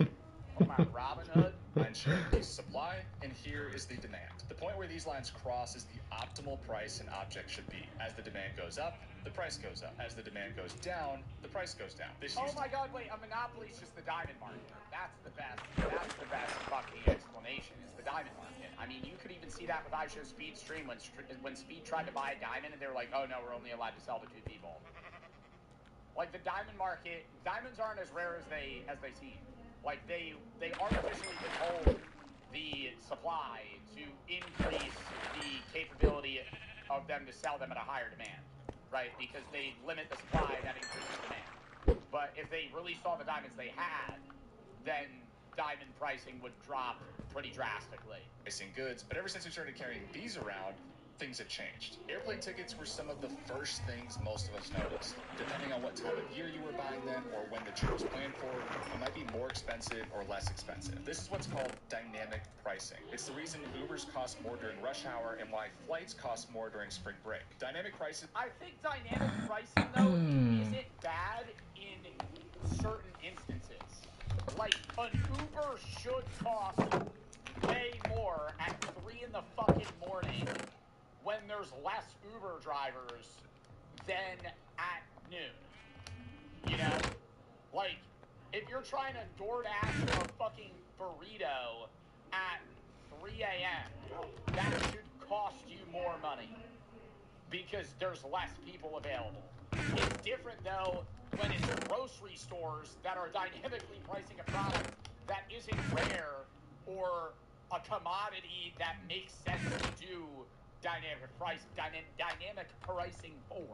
What am I, Robinhood? Line showing the supply, and here is the demand. The point where these lines cross is the optimal price an object should be. As the demand goes up, the price goes up. As the demand goes down, the price goes down. Oh my God, wait, a monopoly is just the diamond market. That's the best. That's the best fucking explanation, is the diamond market. I mean, you could even see that with iShow Speed Stream when Speed tried to buy a diamond and they were like, oh no, we're only allowed to sell to 2 people. Like the diamond market, diamonds aren't as rare as they seem. Like they artificially withhold the supply to increase the capability of them to sell them at a higher demand, right? Because they limit the supply, that increases demand. But if they released all the diamonds they had, then diamond pricing would drop pretty drastically. Pricing goods, but ever since we started carrying these around, things have changed. Airplane tickets were some of the first things most of us noticed. Depending on what time of year you were buying them or when the trip was planned for, it might be more expensive or less expensive. This is what's called dynamic pricing. It's the reason Ubers cost more during rush hour and why flights cost more during spring break. Dynamic pricing. I think dynamic pricing, though, isn't bad in certain instances. Like, an Uber should cost way more at 3 in the fucking morning when there's less Uber drivers than at noon. You know? Like, if you're trying to DoorDash a fucking burrito at 3 a.m., that should cost you more money because there's less people available. It's different, though, when it's grocery stores that are dynamically pricing a product that isn't rare or a commodity that makes sense to do dynamic pricing for.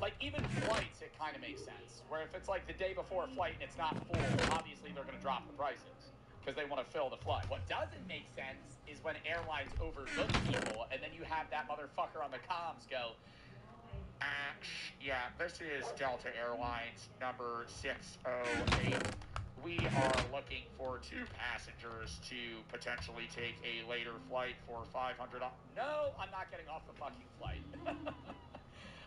Like, even flights, it kind of makes sense. Where if it's like the day before a flight and it's not full, obviously they're going to drop the prices because they want to fill the flight. What doesn't make sense is when airlines overlook people and then you have that motherfucker on the comms go, yeah, this is Delta Airlines number 608. We are looking for 2 passengers to potentially take a later flight for $500. No, I'm not getting off the fucking flight.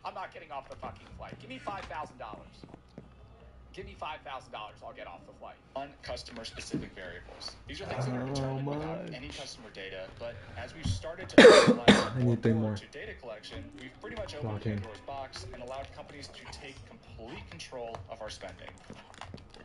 I'm not getting off the fucking flight. Give me $5,000. Give me $5,000. I'll get off the flight. On customer-specific variables. These are things that are determined without any customer data, but as we've started to analyze more to data collection, we've pretty much opened Pandora's box and allowed companies to take complete control of our spending.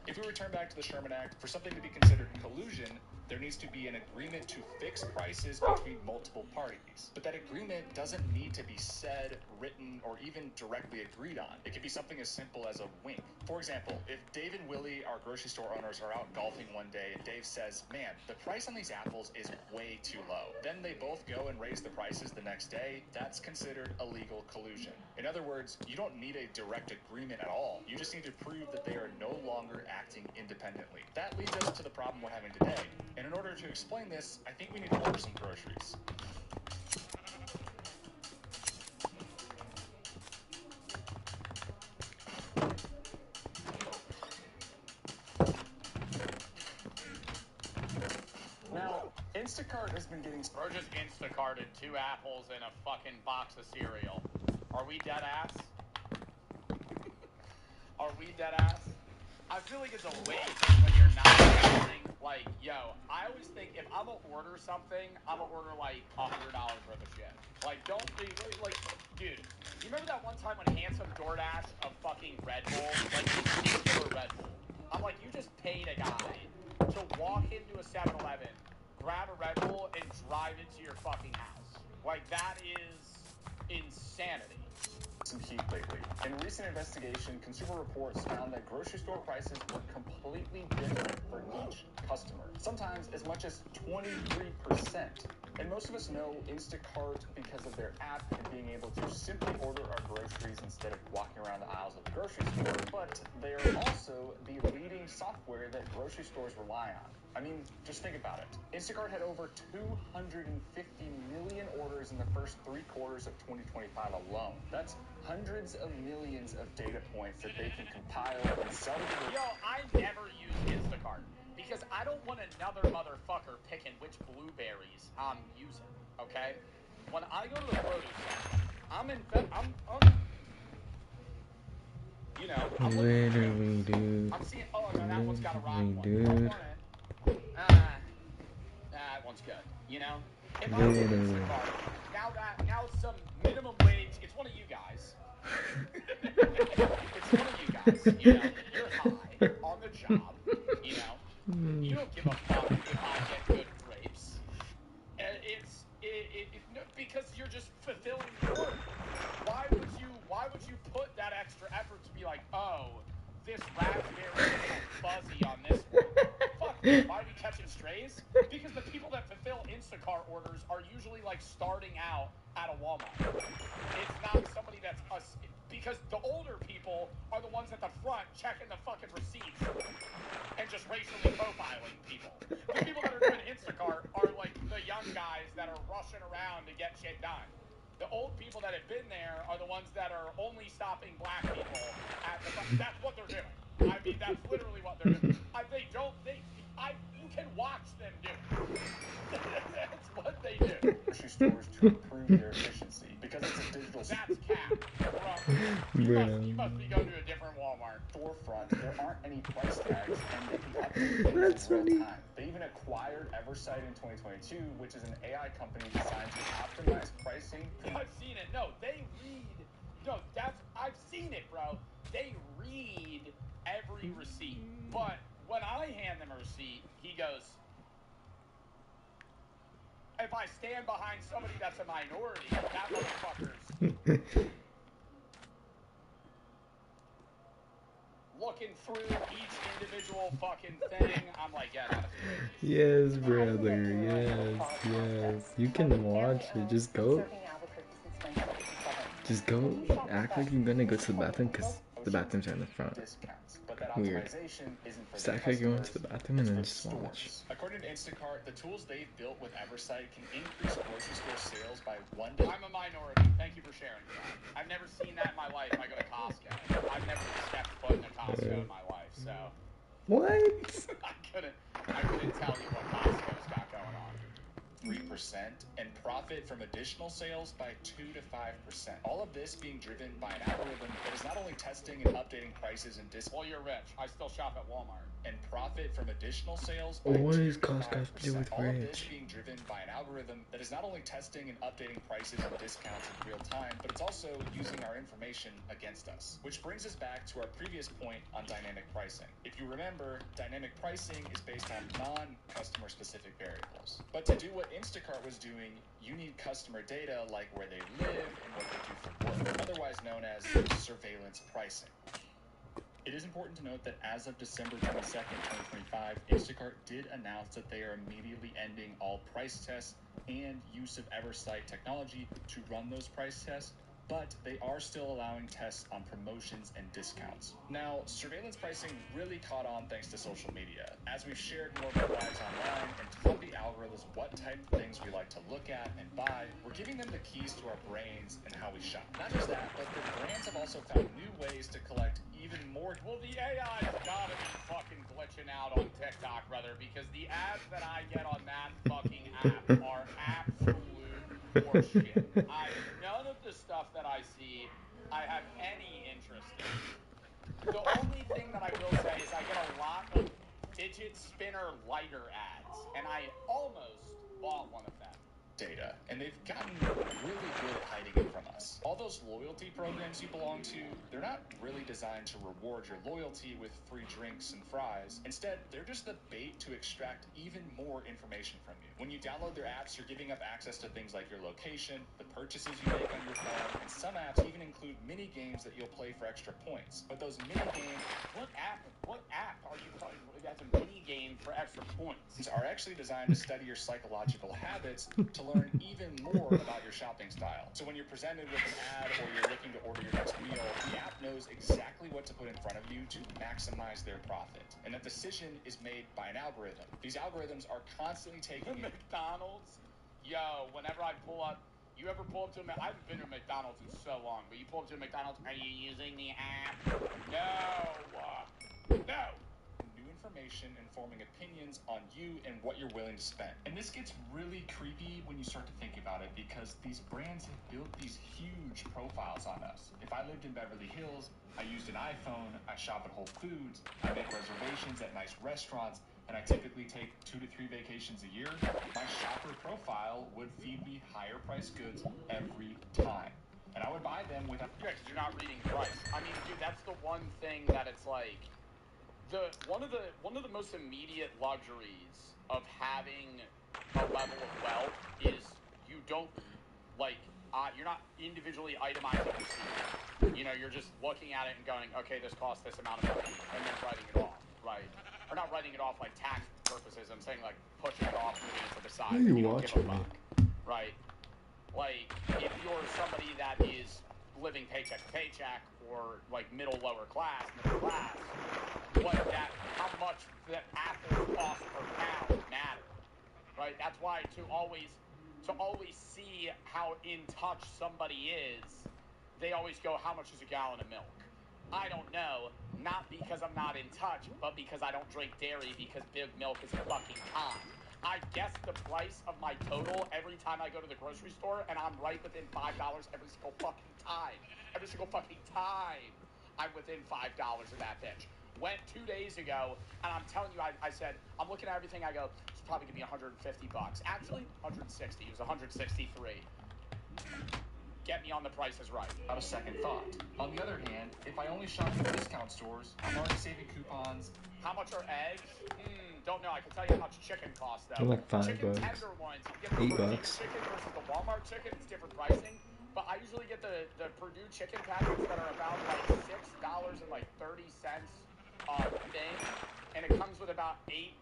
If we return back to the Sherman Act, for something to be considered collusion, there needs to be an agreement to fix prices between multiple parties. But that agreement doesn't need to be said, written, or even directly agreed on. It could be something as simple as a wink. For example, if Dave and Willie, our grocery store owners, are out golfing one day and Dave says, man, the price on these apples is way too low. Then they both go and raise the prices the next day. That's considered illegal collusion. In other words, you don't need a direct agreement at all. You just need to prove that they are no longer acting independently. That leads us to the problem we're having today. And in order to explain this, I think we need to order some groceries. Now, Instacart has been getting... Bro just Instacarted 2 apples and a fucking box of cereal. Are we dead ass? Are we dead ass? I feel like it's a waste when you're not ordering. Like, yo, I always think if I'm gonna order something, I'm gonna order like $100 worth of shit. Like, don't be like, dude. You remember that one time when Handsome DoorDash a fucking Red Bull, like a Red Bull? I'm like, you just paid a guy to walk into a 7-Eleven, grab a Red Bull and drive it to your fucking house. Like, that is insanity. Some heat lately. In a recent investigation, Consumer Reports found that grocery store prices were completely different for each customer, sometimes as much as 23%. And most of us know Instacart because of their app and being able to simply order our groceries instead of walking around the aisles of the grocery store, but they are also the leading software that grocery stores rely on. I mean, just think about it. Instacart had over 250 million orders in the first 3 quarters of 2025 alone. That's hundreds of millions of data points that they can compile and sell to the... Yo, I never use Instacart because I don't want another motherfucker picking which blueberries I'm using, okay? When I go to the produce section, I'm you know, I'm Literally, dude. I'm seeing, oh, no, that one's got a rotten one. Dude. I want it. That one's good, you know? If I was in Instacart, now it's some minimum wage, it's one of you guys. It's one of you guys, you know? You're high on the job, you know? You don't give a fuck if I get good grapes. And because you're just fulfilling the order. Why would you put that extra effort to be like, oh, this raspberry is a little fuzzy on this one? Fuck, why are we catching strays? Because the people that fulfill Instacart orders are usually like starting out at a Walmart. It's not somebody that's us, because the older people are the ones at the front checking the fucking receipts and just racially profiling people. The people that are doing Instacart are like the young guys that are rushing around to get shit done. The old people that have been there are the ones that are only stopping black people at the front. That's what they're doing. I mean, that's literally what they're doing. You can watch them do it. That's what they do. Grocery stores to improve their efficiency because it's a digital. That's cap. You must be going to a different Walmart. Storefront, there aren't any price tags, and they can update things That's in real funny. time. They even acquired Eversight in 2022, which is an AI company designed to optimize pricing. I've seen it. No, they read. No, I've seen it, bro. They read every receipt. But when I hand them a receipt, he goes, if I stand behind somebody that's a minority, that motherfucker's looking through each individual fucking thing. I'm like, yeah, that's crazy. Yes, brother. Yes. You can watch it. Just go. Act like you're gonna go to the bathroom because the bathrooms are in the front. Weird. Just act like you're going to the bathroom and then just watch. According to Instacart, the tools they've built with Eversight can increase grocery store sales by 1 to... I'm a minority. Thank you for sharing that. I've never seen that in my life. I go to Costco. I've never stepped foot in a Costco in my life, so... What? I couldn't tell you what Costco's got going on. 3% and profit from additional sales by 2 to 5%. All of this being driven by an algorithm that is not only testing and updating prices and Well, you're rich. I still shop at Walmart. And profit from additional sales by What 2 is to Costco 5%. to do with All of this rich? being driven by an algorithm that is not only testing and updating prices and discounts in real time, but it's also using our information against us. Which brings us back to our previous point on dynamic pricing. If you remember, dynamic pricing is based on non-customer specific variables. But to do what Instacart was doing, you need customer data like where they live and what they do for work, otherwise known as surveillance pricing. It is important to note that as of December 22nd, 2025, Instacart did announce that they are immediately ending all price tests and use of Eversight technology to run those price tests, but they are still allowing tests on promotions and discounts. Now, surveillance pricing really caught on thanks to social media. As we've shared more of our lives online and taught the algorithms what type of things we like to look at and buy, we're giving them the keys to our brains and how we shop. Not just that, but the brands have also found new ways to collect even more. Well, the AI's gotta be fucking glitching out on TikTok, brother, because the ads that I get on that fucking app are absolute horseshit. None of the stuff that I see, I have any interest in. The only thing that I will say is I get a lot of fidget spinner lighter ads, and I almost bought one of them. data, and they've gotten really good at hiding it from us. All those loyalty programs you belong to, they're not really designed to reward your loyalty with free drinks and fries. Instead, they're just the bait to extract even more information from you. When you download their apps, you're giving up access to things like your location, the purchases you make on your phone, and some apps even include mini games that you'll play for extra points. But those mini games, What app are you playing? That's a mini game for extra points. are actually designed to study your psychological habits to learn even more about your shopping style. So when you're presented with an ad or you're looking to order your next meal, the app knows exactly what to put in front of you to maximize their profit. And that decision is made by an algorithm. These algorithms are constantly taking McDonald's? Yo, whenever I pull up, you ever pull up to I haven't been to McDonald's in so long, but you pull up to McDonald's, are you using the app? No. New information informing opinions on you and what you're willing to spend. And this gets really creepy when you start to think about it, because these brands have built these huge profiles on us. If I lived in Beverly Hills, I used an iPhone, I shop at Whole Foods, I make reservations at nice restaurants, and I typically take 2 to 3 vacations a year, my shopper profile would feed me higher priced goods every time. And I would buy them without... Yeah, because you're not reading price. I mean, dude, that's the one thing that it's like... One of the most immediate luxuries of having a level of wealth is you don't, like, you're not individually itemizing receipts. You know, you're just looking at it and going, okay, this costs this amount of money, and then writing it off, right? Or not writing it off like tax purposes. I'm saying like pushing it off, moving it to the side. Why are you don't give a watching me? fuck, right? Like if you're somebody that is living paycheck to paycheck or like middle class, how much that apples cost per pound matter, right? That's why to always see how in touch somebody is, they always go, how much is a gallon of milk? I don't know, not because I'm not in touch, but because I don't drink dairy, because Big Milk is a fucking con. I guess the price of my total every time I go to the grocery store, and I'm right within $5 every single fucking time. Every single fucking time, I'm within $5 of that bitch. Went 2 days ago, and I'm telling you, I said, I'm looking at everything, I go, it's probably gonna be $150. Actually, 160. It was 163. Get me on the Price is Right. Without a second thought. On the other hand, if I only shop in discount stores, I'm already saving coupons. How much are eggs? Don't know. I can tell you how much chicken costs though. They're like $5. Chicken tenderloins. You get $8. the chicken versus the Walmart chicken. It's different pricing. But I usually get the Purdue chicken packets that are about like $6.30 thing, and it comes with about 8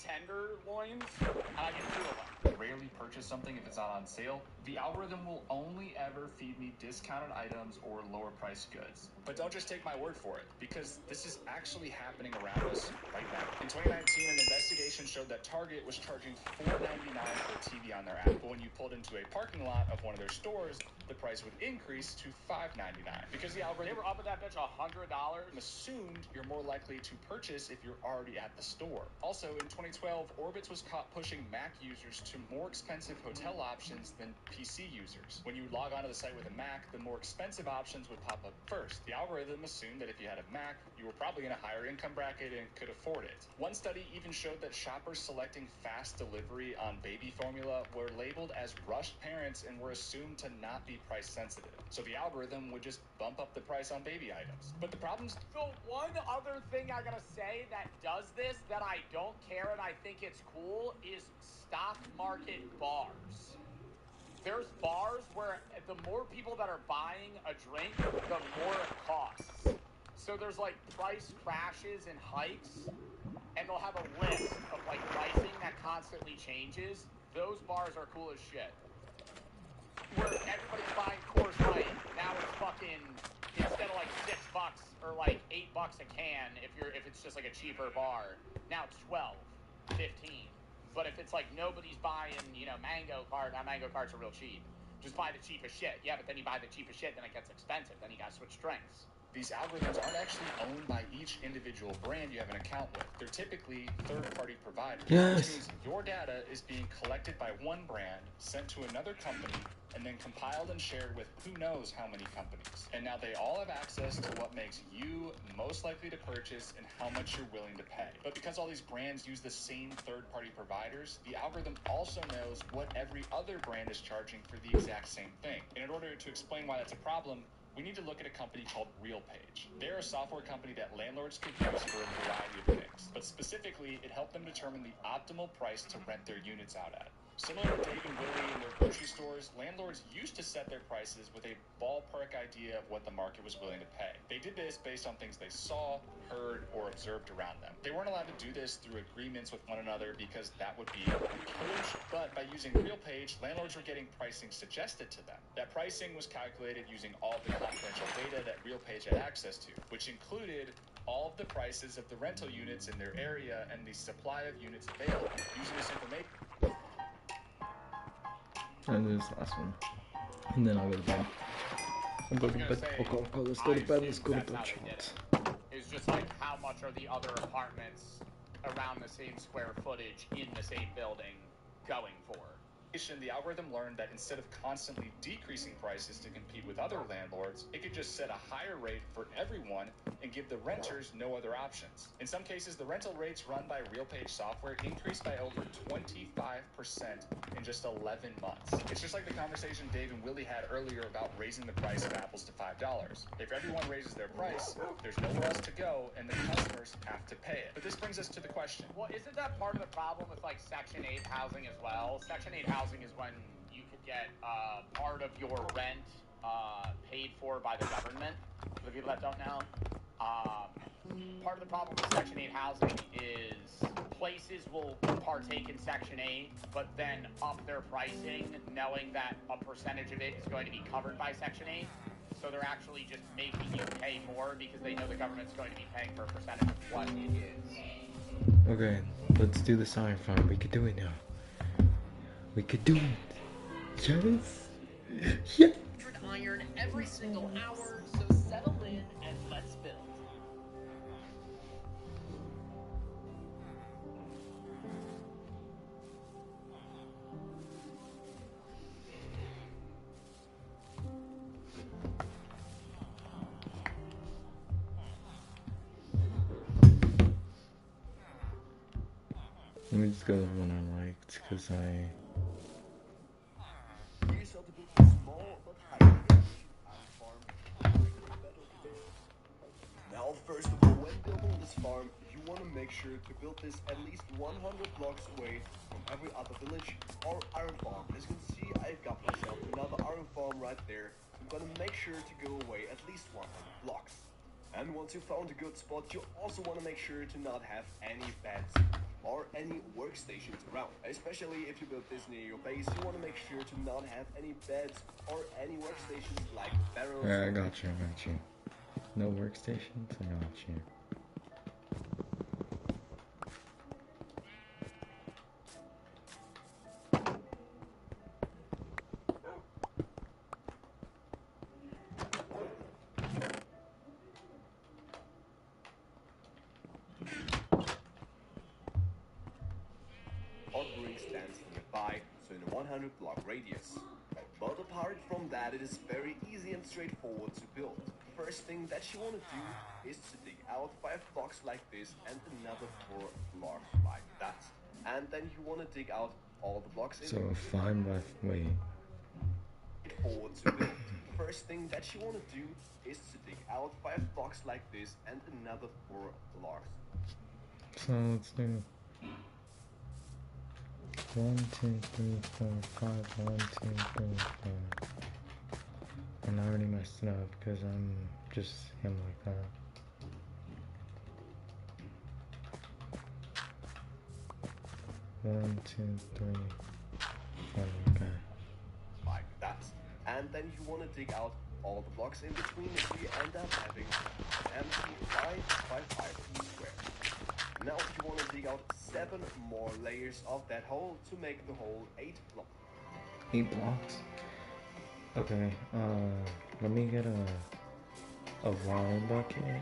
tenderloins, and I get 2 of them. Rarely purchase something if it's not on sale. The algorithm will only ever feed me discounted items or lower priced goods. But don't just take my word for it, because this is actually happening around us right now. In 2019, an investigation showed that Target was charging $4.99 for a TV on their app, but when you pulled into a parking lot of one of their stores, the price would increase to $5.99 because the algorithm... They were up at that bitch $100. ...assumed you're more likely to purchase if you're already at the store. Also, in 2012, Orbitz was caught pushing Mac users to more expensive hotel options than PC users. When you log onto the site with a Mac, the more expensive options would pop up first. The algorithm assumed that if you had a Mac, you were probably in a higher income bracket and could afford it. One study even showed that shoppers selecting fast delivery on baby formula were labeled as rushed parents and were assumed to not be price sensitive. So the algorithm would just bump up the price on baby items. But the problem's... So one other thing I gotta say that does this, that I don't care and I think it's cool, is stock market bars. There's bars where the more people that are buying a drink, the more it costs. So there's like price crashes and hikes, and they'll have a list of like pricing that constantly changes. Those bars are cool as shit. Where everybody's buying Coors Light, now it's fucking, instead of like $6 or like $8 a can, if it's just like a cheaper bar, now it's 12, 15. But if it's like nobody's buying, Mango Cart, now Mango Carts are real cheap. Just buy the cheapest shit. Yeah, but then you buy the cheapest shit, then it gets expensive. Then you gotta switch drinks. These algorithms aren't actually owned by each individual brand you have an account with. They're typically third-party providers. Yes. Which means your data is being collected by one brand, sent to another company, and then compiled and shared with who knows how many companies. And now they all have access to what makes you most likely to purchase and how much you're willing to pay. But because all these brands use the same third-party providers, the algorithm also knows what every other brand is charging for the exact same thing. And in order to explain why that's a problem, we need to look at a company called RealPage. They're a software company that landlords could use for a variety of things, but specifically, it helped them determine the optimal price to rent their units out at. Similar to Dave and Willie in their grocery stores, landlords used to set their prices with a ballpark idea of what the market was willing to pay. They did this based on things they saw, heard, or observed around them. They weren't allowed to do this through agreements with one another because that would be pillage, but by using RealPage, landlords were getting pricing suggested to them. That pricing was calculated using all of the confidential data that RealPage had access to, which included all of the prices of the rental units in their area and the supply of units available. Using this information, And this last one. And then I'll go to bed. I'll go to bed. Okay, let's go to bed. Let's go to bed. Chat. It's just like how much are the other apartments around the same square footage in the same building going for? the algorithm learned that instead of constantly decreasing prices to compete with other landlords, it could just set a higher rate for everyone and give the renters no other options. In some cases, the rental rates run by RealPage software increased by over 25% in just 11 months. It's just like the conversation Dave and Willie had earlier about raising the price of apples to $5. If everyone raises their price, there's nowhere else to go, and the customers have to pay it. But this brings us to the question. Well, isn't that part of the problem with like Section 8 housing as well? Section 8 housing is when you could get part of your rent paid for by the government. For the people that don't know, part of the problem with Section 8 housing is places will partake in Section 8, but then up their pricing, knowing that a percentage of it is going to be covered by Section 8. So they're actually just making you pay more because they know the government's going to be paying for a percentage of what it is. Okay, let's do the sign farm. We could do it now. We could do it. Yes. Yeah. Iron every single hour, so settle in and let's build. Let me just go with one I liked, because Now, first of all, when building this farm, you want to make sure to build this at least 100 blocks away from every other village or iron farm. As you can see, I've got myself another iron farm right there. I'm gonna make sure to go away at least 100 blocks. And once you found a good spot, you also want to make sure to not have any beds or any workstations around. Especially if you build this near your base, you want to make sure to not have any beds or any workstations like barrels. yeah, I got you. No workstations? I got you. Ordering stands nearby, so in a 100 block radius. But apart from that, it is very easy and straightforward to build. First thing that you want to do is to dig out 5 blocks like this and another 4 blocks like that. And then you want to dig out all the blocks in. So 5 by wait. Straightforward to build. First thing that you want to do is to dig out 5 blocks like this and another 4 blocks. So let's do 1, 2, 3, 4, 5. 1, 2, 3, 4. And I already messed it up because I'm just him like that. One, 2, 3, 4. Okay. Like that. And then you want to dig out all the blocks in between, so you end up having an empty 5 by 5 square. Now you want to dig out 7 more layers of that hole to make the hole 8 blocks. 8 blocks? Okay, let me get a A water bucket.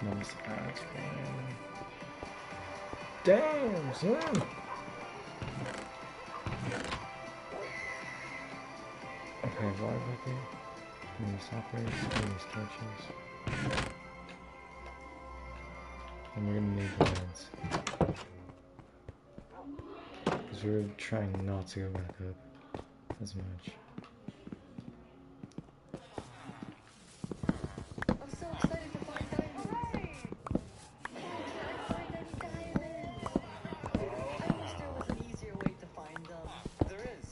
Nice ass one. Damn, son! Okay, water bucket. Mini stoppers, mini stretchers. And we're gonna need beds. Because we're trying not to go back up as much. I'm so excited to find diamonds. Why can't I find any diamonds? I wish there was an easier way to find them. There is.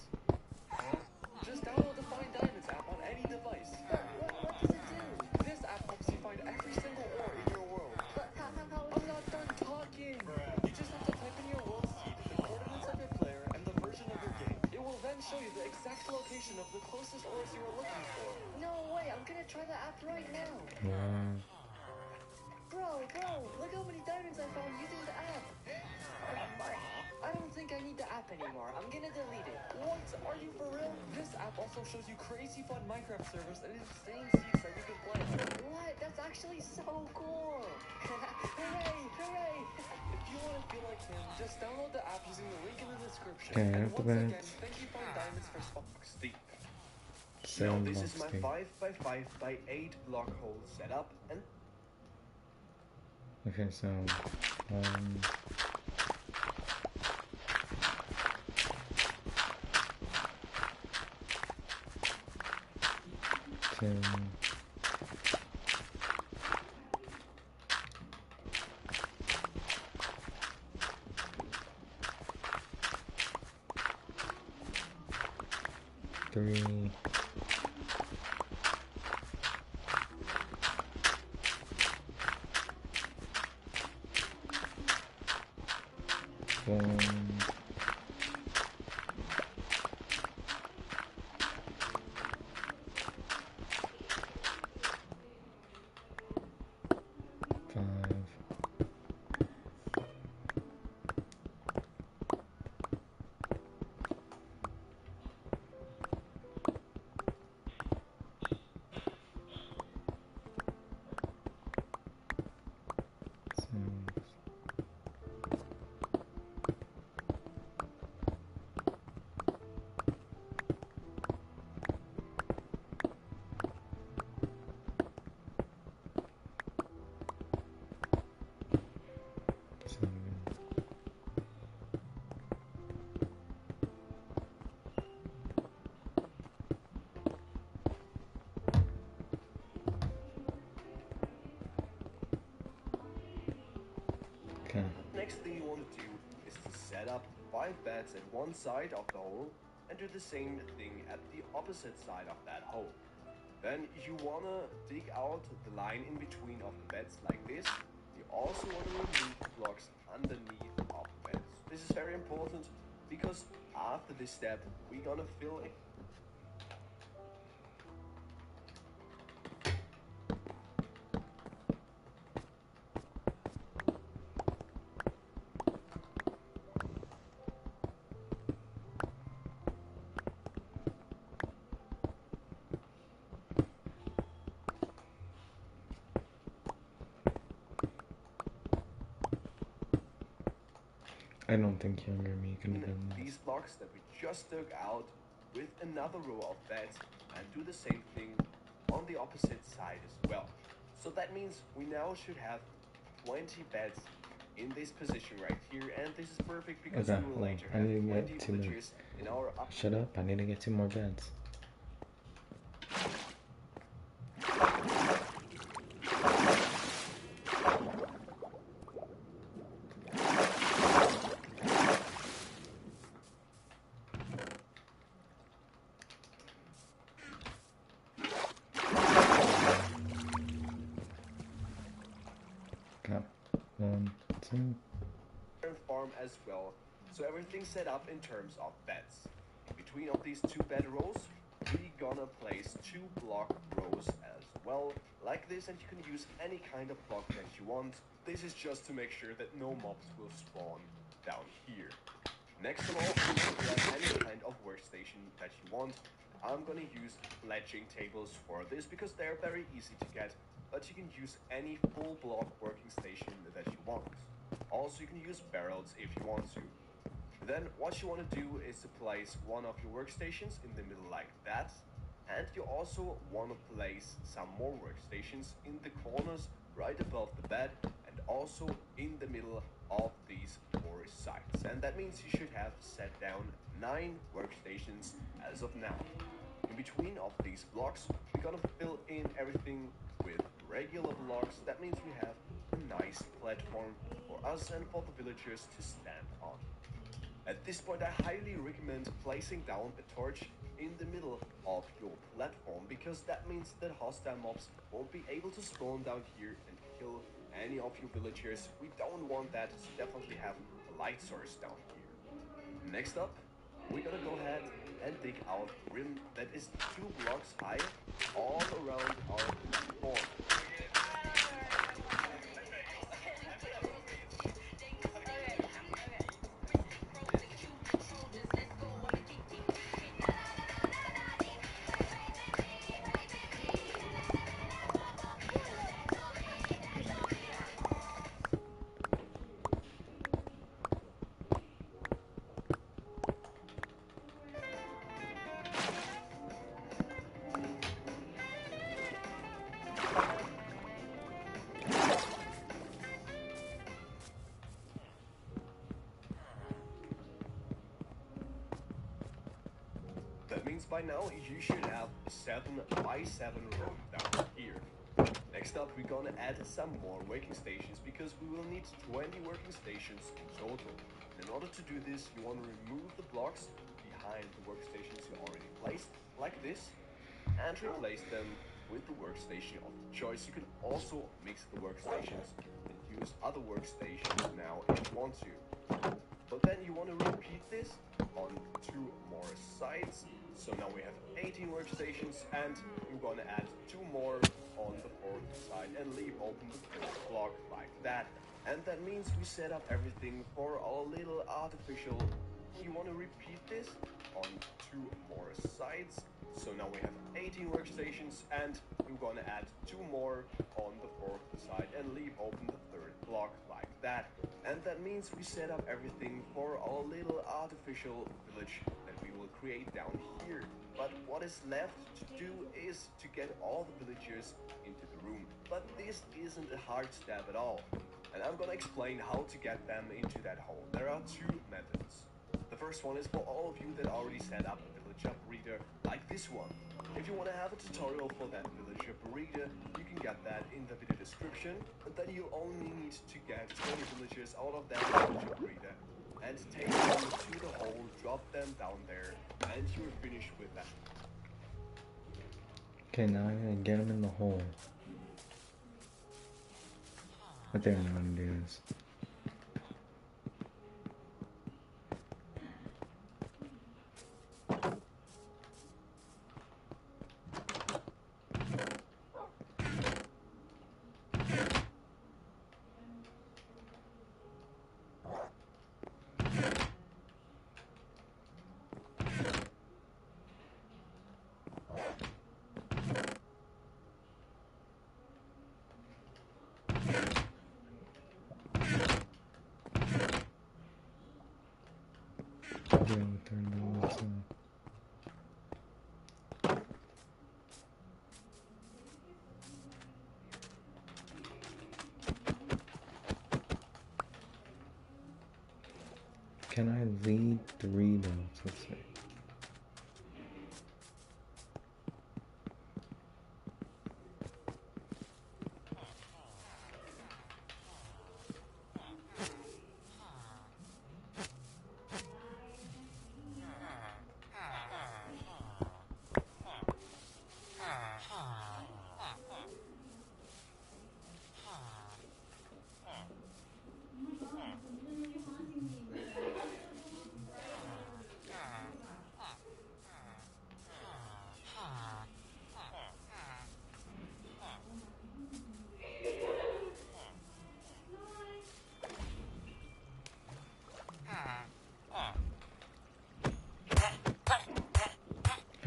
Just download the Find Diamonds app on any device. But what does it do? This app helps you find every single ore in your world. But how I'm not done talking. You just have to type in your world seed, the coordinates of your player, and the version of your game. It will then show you the exact location of the closest ores you are looking for. No way, I'm gonna try the app right now. Yeah. Bro, look how many diamonds I found using the app. I don't think I need the app anymore. I'm gonna delete it. What? Are you for real? This app also shows you crazy fun Minecraft servers and insane seeds that you can play. What? That's actually so cool. Hooray! If you want to feel like him, just download the app using the link in the description. Okay, and after once again, that- thank you Find Diamonds for Steep. Now Same this box is my thing. 5x5x8 block hole setup, and Okay, so, 10. Three. One. Five. Six. Seven. Okay. next thing you want to do is to set up 5 beds at one side of the hole and do the same thing at the opposite side of that hole. Then you want to dig out the line in between of the beds like this. You also want to remove the blocks underneath of the beds. This is very important because after this step we're gonna fill it. I don't think younger me can have done this. These blocks that we just dug out with another row of beds and do the same thing on the opposite side as well. So that means we now should have 20 beds in this position right here, and this is perfect because Okay, we will hold on. later I have need to 20 get 2 villagers minutes. in our up. Shut up, I need to get 2 more beds. Okay, 1, 2. Farm as well, so everything's set up in terms of beds. In between of these 2 bed rows, we gonna place 2 block rows as well, like this, and you can use any kind of block that you want. This is just to make sure that no mobs will spawn down here. Next of all, you can have any kind of workstation that you want, I'm gonna use pledging tables for this because they're very easy to get, but you can use any full block working station that you want. Also, you can use barrels if you want to. Then what you want to do is to place one of your workstations in the middle like that, and you also want to place some more workstations in the corners right above the bed and also in the middle of these four sides. And that means you should have set down 9 workstations as of now. In between of these blocks, we're gonna fill in everything with regular blocks. That means we have a nice platform for us and for the villagers to stand on. At this point, I highly recommend placing down a torch in the middle of your platform because that means that hostile mobs won't be able to spawn down here and kill any of your villagers. We don't want that, so definitely have a light source down here. Next up, we're gonna go ahead and dig out a rim that is 2 blocks high all around our platform. That means by now you should have a 7x7 room down here. Next up, we're gonna add some more working stations because we will need 20 working stations in total. And in order to do this, you want to remove the blocks behind the workstations you already placed, like this, and replace them with the workstation of choice. You can also mix the workstations and use other workstations now if you want to. But then you want to repeat this on 2 more sides. So now we have 18 workstations, and we're going to add 2 more on the 4th side and leave open the 4th block like that. And that means we set up everything for our little artificial. You want to repeat this on 2 more sides. So now we have 18 workstations, and we're going to add 2 more on the 4th side and leave open the 3rd block like that. And that means we set up everything for our little artificial village that we will create down here. But what is left to do is to get all the villagers into the room. But this isn't a hard step at all. And I'm gonna explain how to get them into that hole. There are 2 methods. The first one is for all of you that already set up a villager breeder like this one. If you want to have a tutorial for that villager breeder, you can get that in the video description. And then you only need to get 20 villagers out of that villager breeder and take them to the hole, drop them down there, and you're finished with that. Okay, now I gotta get them in the hole. I think I know how to do this. Can I lead 3 though? Let's see.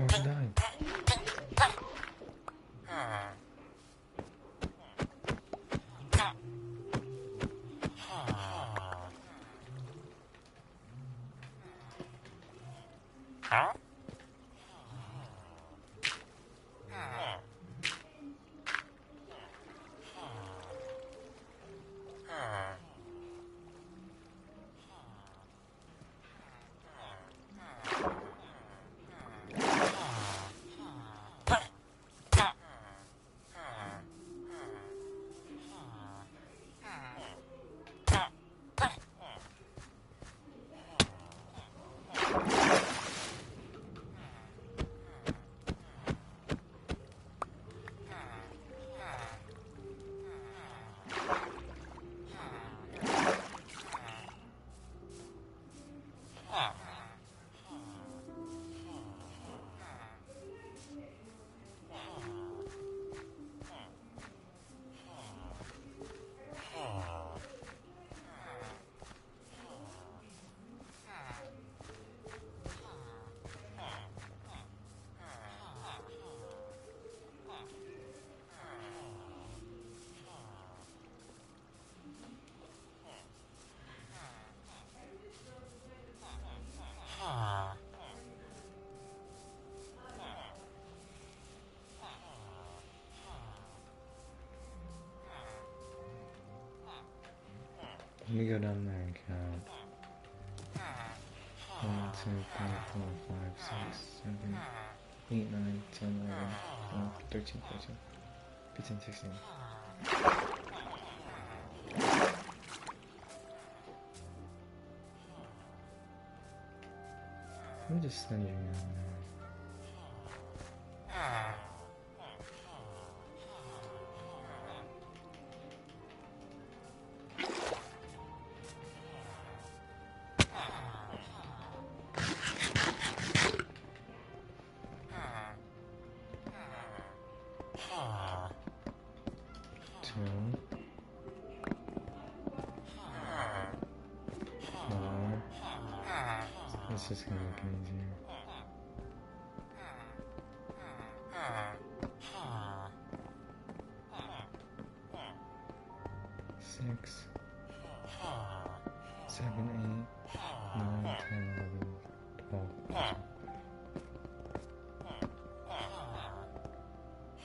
Oh, she died. Let me go down there and count. 1, 2, 3, 4, 5, 6, 7, 8, 9, 10, 11, 12, 13, 14, 15, 16. Let me just send you down there. This is gonna make it easier. 6, 7, 8, 9, 10, 11, 12.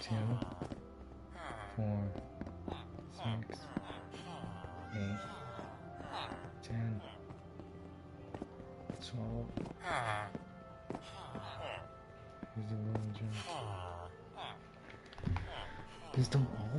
2, 4, 6, 8, 10, 12. Here's the villager. Please don't all.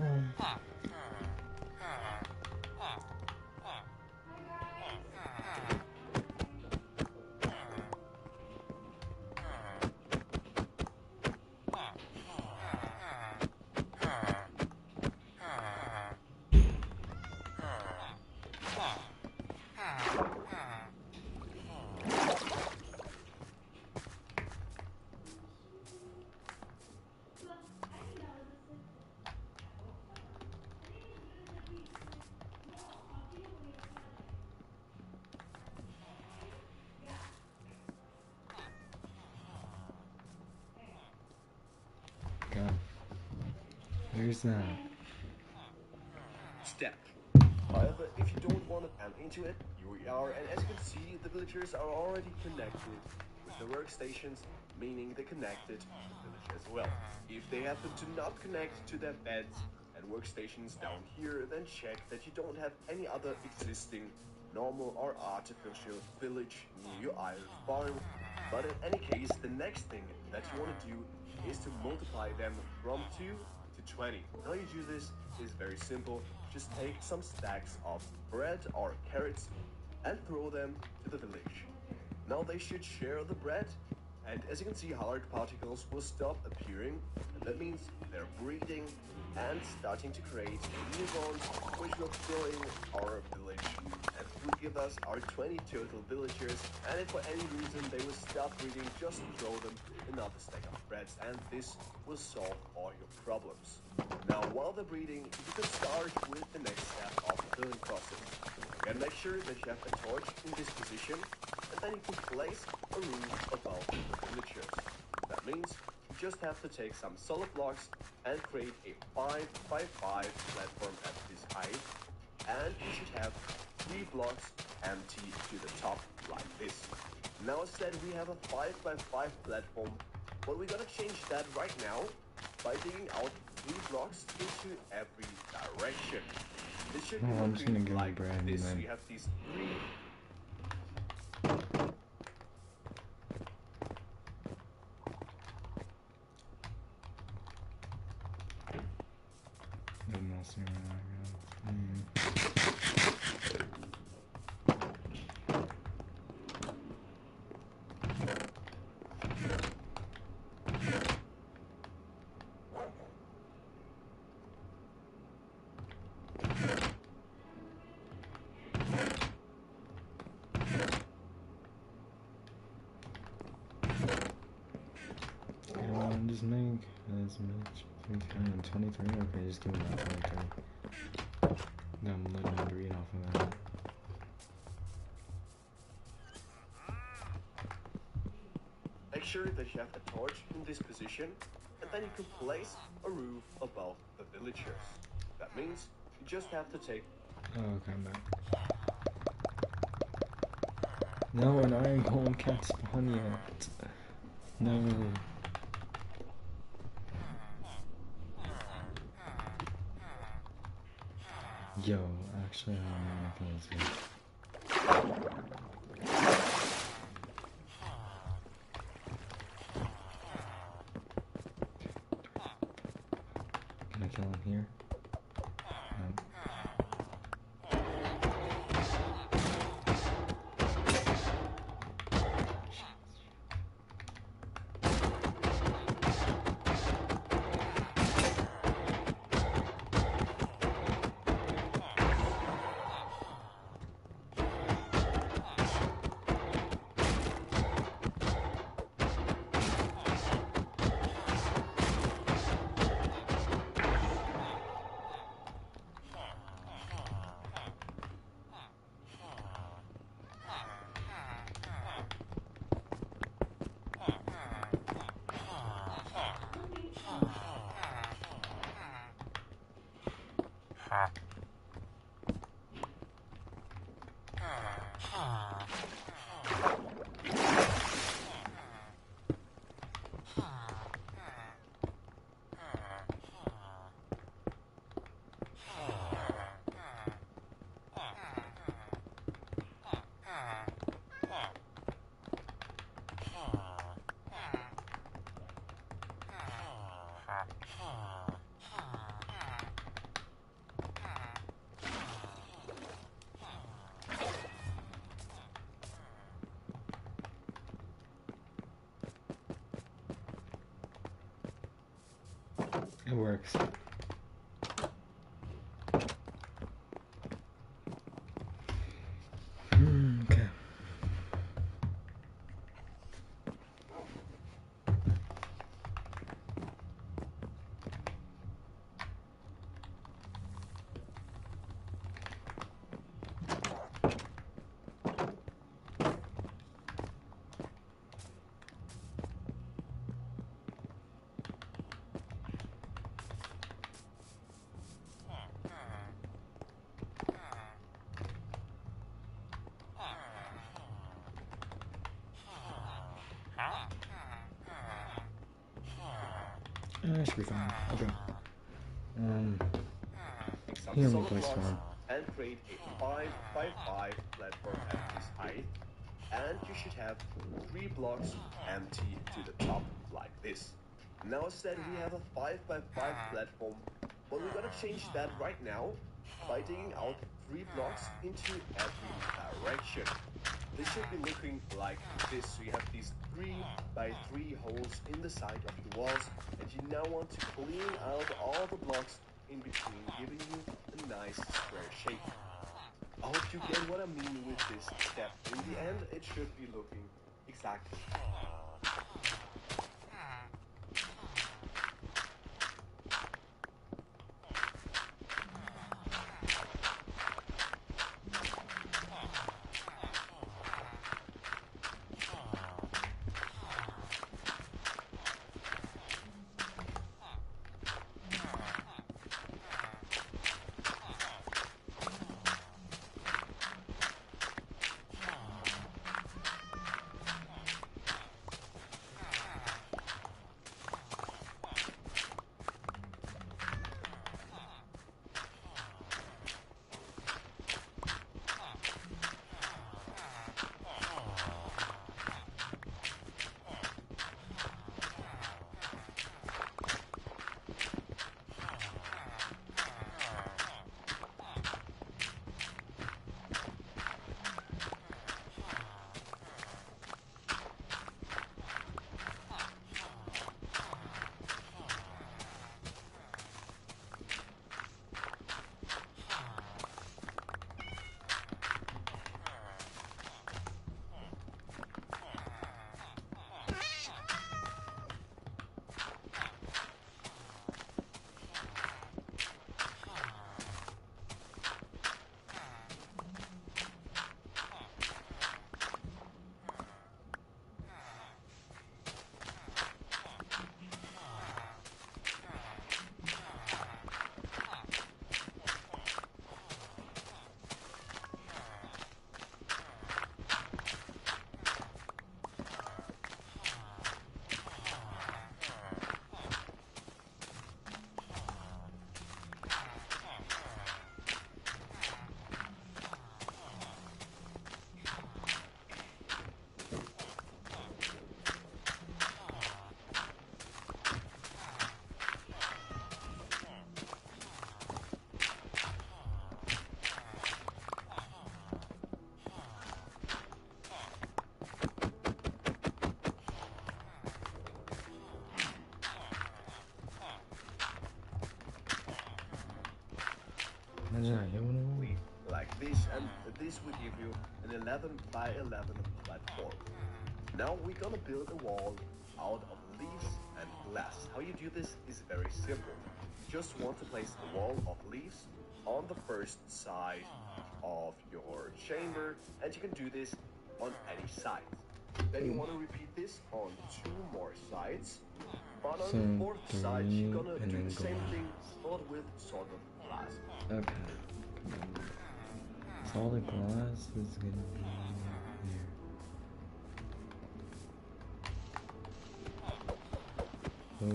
Where's that? Step. However, if you don't want to pan into it, here we are, and as you can see, the villagers are already connected with the workstations, meaning they're connected to the village as well. If they happen to not connect to their beds and workstations down here, then check that you don't have any other existing normal or artificial village near your island farm. But in any case, the next thing that you want to do is to multiply them from 2 to 20. How you do this is very simple. Just take some stacks of bread or carrots and throw them to the village. Now they should share the bread, and as you can see, hard particles will stop appearing, and that means they're breeding and starting to create new bonds, which will fill in our village and will give us our 20 total villagers. And if for any reason they will stop breeding, just throw them another stack of breads, and this will solve all your problems. Now, while they're breeding, you can start with the next step of the filling process. And make sure that you have a torch in this position, and then you can place a roof above the villagers. That That means you just have to take some solid blocks and create a 5x5 platform at this height, and you should have 3 blocks empty to the top like this. Now instead we have a 5x5 platform, but we're gonna change that right now by digging out 3 blocks into every direction. This should be I'm just gonna looking give like Brad this. then. We have these 3. Nothing else here right now. Just make as much 23. Okay, just give me that 23. Then I'm letting it read off of that. Make sure that you have a torch in this position, and then you can place a roof above the villagers. That means you just have to take. Oh, okay, I'm back. No, an iron golem can't spawn yet. No. Yo, actually, I don't know if it's good. Can I kill him here? No. It works. Okay. That should be fine. Okay. Some He only solid plays blocks farm. and create a 5x5 platform at this height, and you should have 3 blocks empty to the top like this. Now instead we have a 5x5 platform, but we're gonna change that right now by digging out 3 blocks into every direction. This should be looking like this. So you have these 3x3 holes in the side of the walls, and you now want to clean out all the blocks in between, giving you a nice square shape. I hope you get what I mean with this step. In the end, it should be looking exactly. you an 11 by 11 platform. Now we're gonna build a wall out of leaves and glass. How you do this is very simple. You just want to place a wall of leaves on the first side of your chamber, and you can do this on any side. Then you want to repeat this on 2 more sides. But on the fourth side, you're gonna do the same thing, but with sort of glass. Okay. So all the glass is gonna be here. Oh.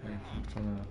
I'm trying to.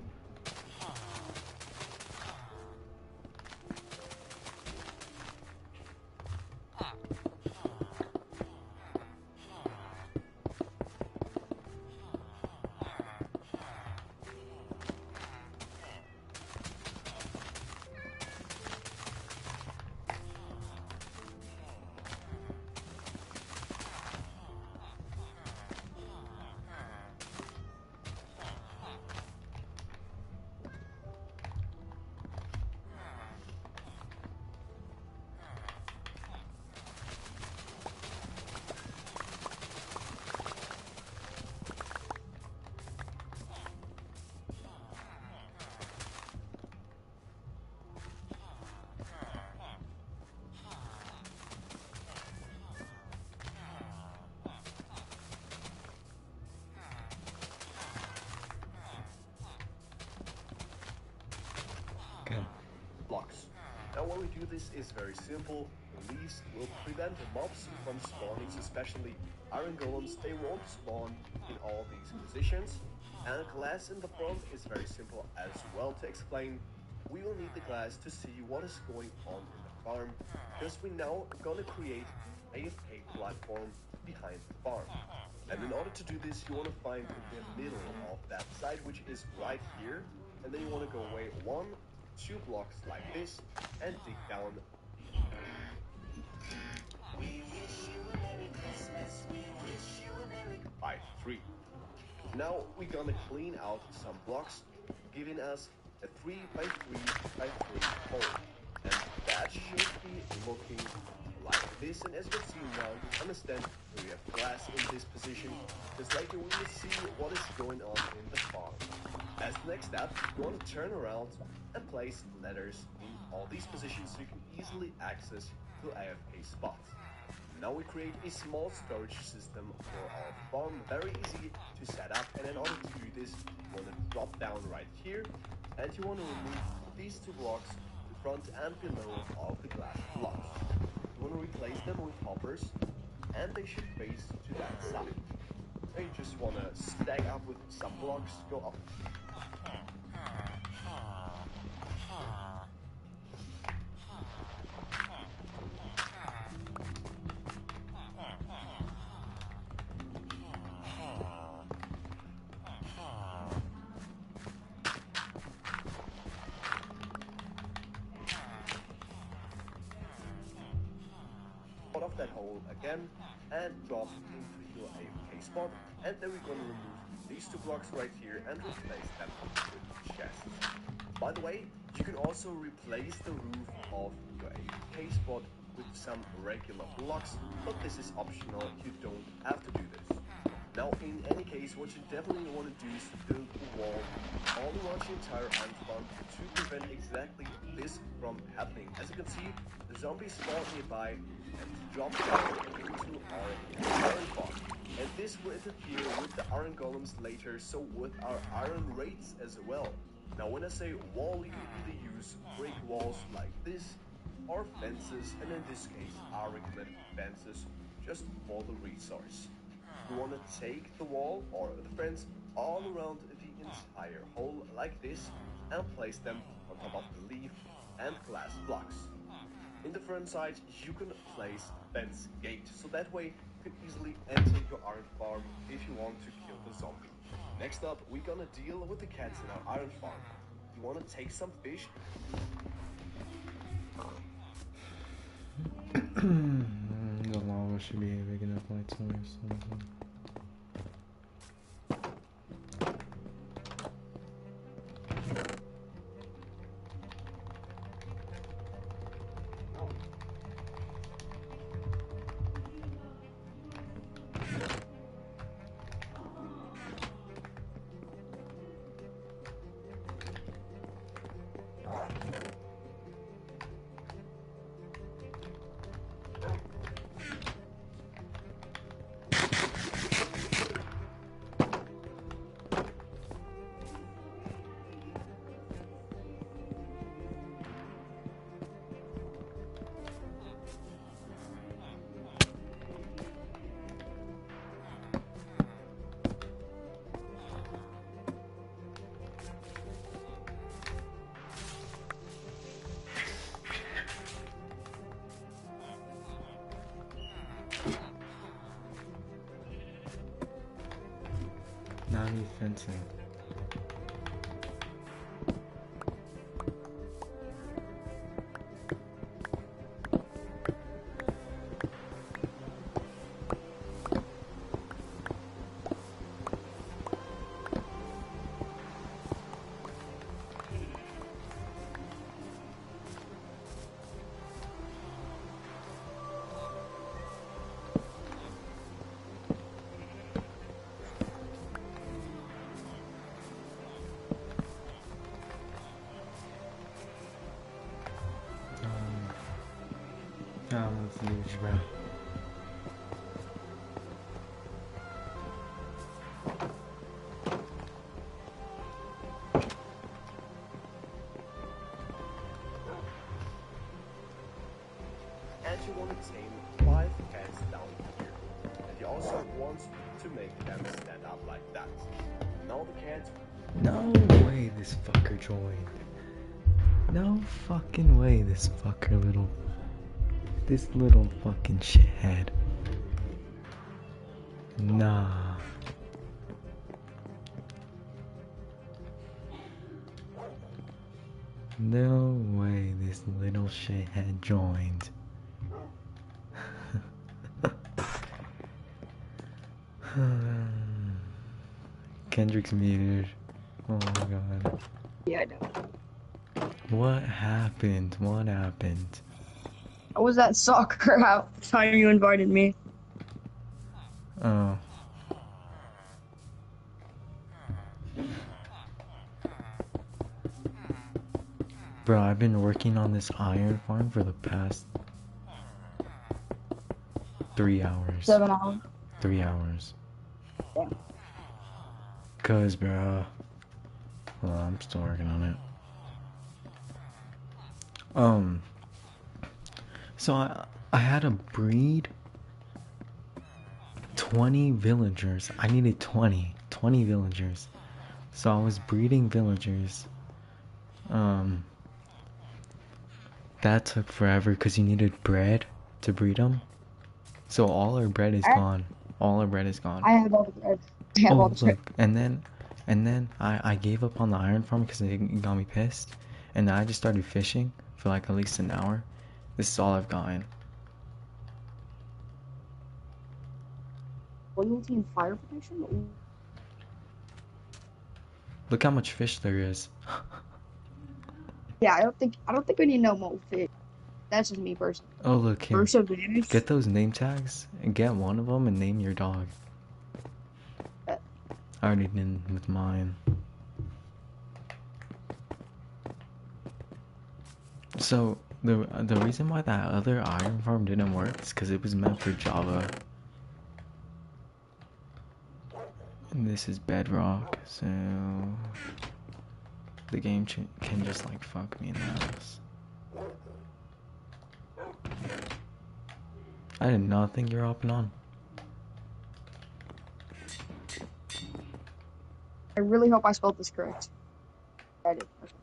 Blocks. Now when we do this is very simple. The leaves will prevent mobs from spawning, especially iron golems. They won't spawn in all these positions. And glass in the front is very simple as well to explain. We will need the glass to see what is going on in the farm, because we now are gonna create AFK platform behind the farm. And in order to do this, you want to find the middle of that side, which is right here. And then you want to go away 1, 2 blocks like this and dig down by 3. Now we're gonna clean out some blocks, giving us a 3 by 3 by 3 hole, and that should be looking like this. And as you can see now, you understand we have glass in this position, because later we will see what is going on in the farm. As the next step, you want to turn around and place ladders in all these positions so you can easily access to AFK spots. Now we create a small storage system for our farm, very easy to set up, and in order to do this, you want to drop down right here, and you want to remove these 2 blocks in front and below of the glass blocks. You want to replace them with hoppers, and they should face to that side. Then you just want to stack up with some blocks, go up. Of that hole again and drop into your AFK spot, and then we're going to remove these 2 blocks right here and replace them with chests. By the way, you can also replace the roof of your AFK spot with some regular blocks, but this is optional. You don't have to do this. Now, in any case, what you definitely want to do is to build a wall all around your entire iron farm to prevent exactly this from happening. As you can see, the zombies spawn nearby and drop down into our iron farm. And this will interfere with the iron golems later, so with our iron rates as well. Now, when I say wall, you can either use brick walls like this, or fences, and in this case, iron-clad fences, just for the resource. You want to take the wall or the fence all around the entire hole like this and place them on top of the leaf and glass blocks. In the front side, you can place a fence gate, so that way you can easily enter your iron farm if you want to kill the zombie. Next up, we're gonna deal with the cats in our iron farm. You want to take some fish. The lava should be a big enough light source. fencing. That's huge, bro. And you want to tame 5 cats down here. And you also want to make them stand up like that. Now the cat. No way this fucker joined. No fucking way this little fucking shithead. Nah. No way this little shithead joined. Kendrick's muted. Oh my god. Yeah, I know. What happened? What happened? I was at soccer out the time you invited me. Oh. Bro, I've been working on this iron farm for the past 3 hours. 7 hours. 3 hours. Yeah. Cause, bro. Well, I'm still working on it. So I had to breed 20 villagers. I needed 20 villagers. So I was breeding villagers. That took forever because you needed bread to breed them. So all our bread is gone. All our bread is gone. I have all the bread. I have all the bread. Look, and then I gave up on the iron farm because it got me pissed. And then I just started fishing for like at least an hour. This is all I've gotten. Loyalty and fire protection? Ooh. Look how much fish there is. Yeah, I don't think we need no more fish. That's just me personally. Oh look here. Perseverance. Get those name tags and get one of them and name your dog. I already did with mine. So the reason why that other iron farm didn't work is because it was meant for Java. And this is Bedrock, so the game can just like fuck me in the ass. I did not think you were hopping on. I really hope I spelled this correct. I did. Okay.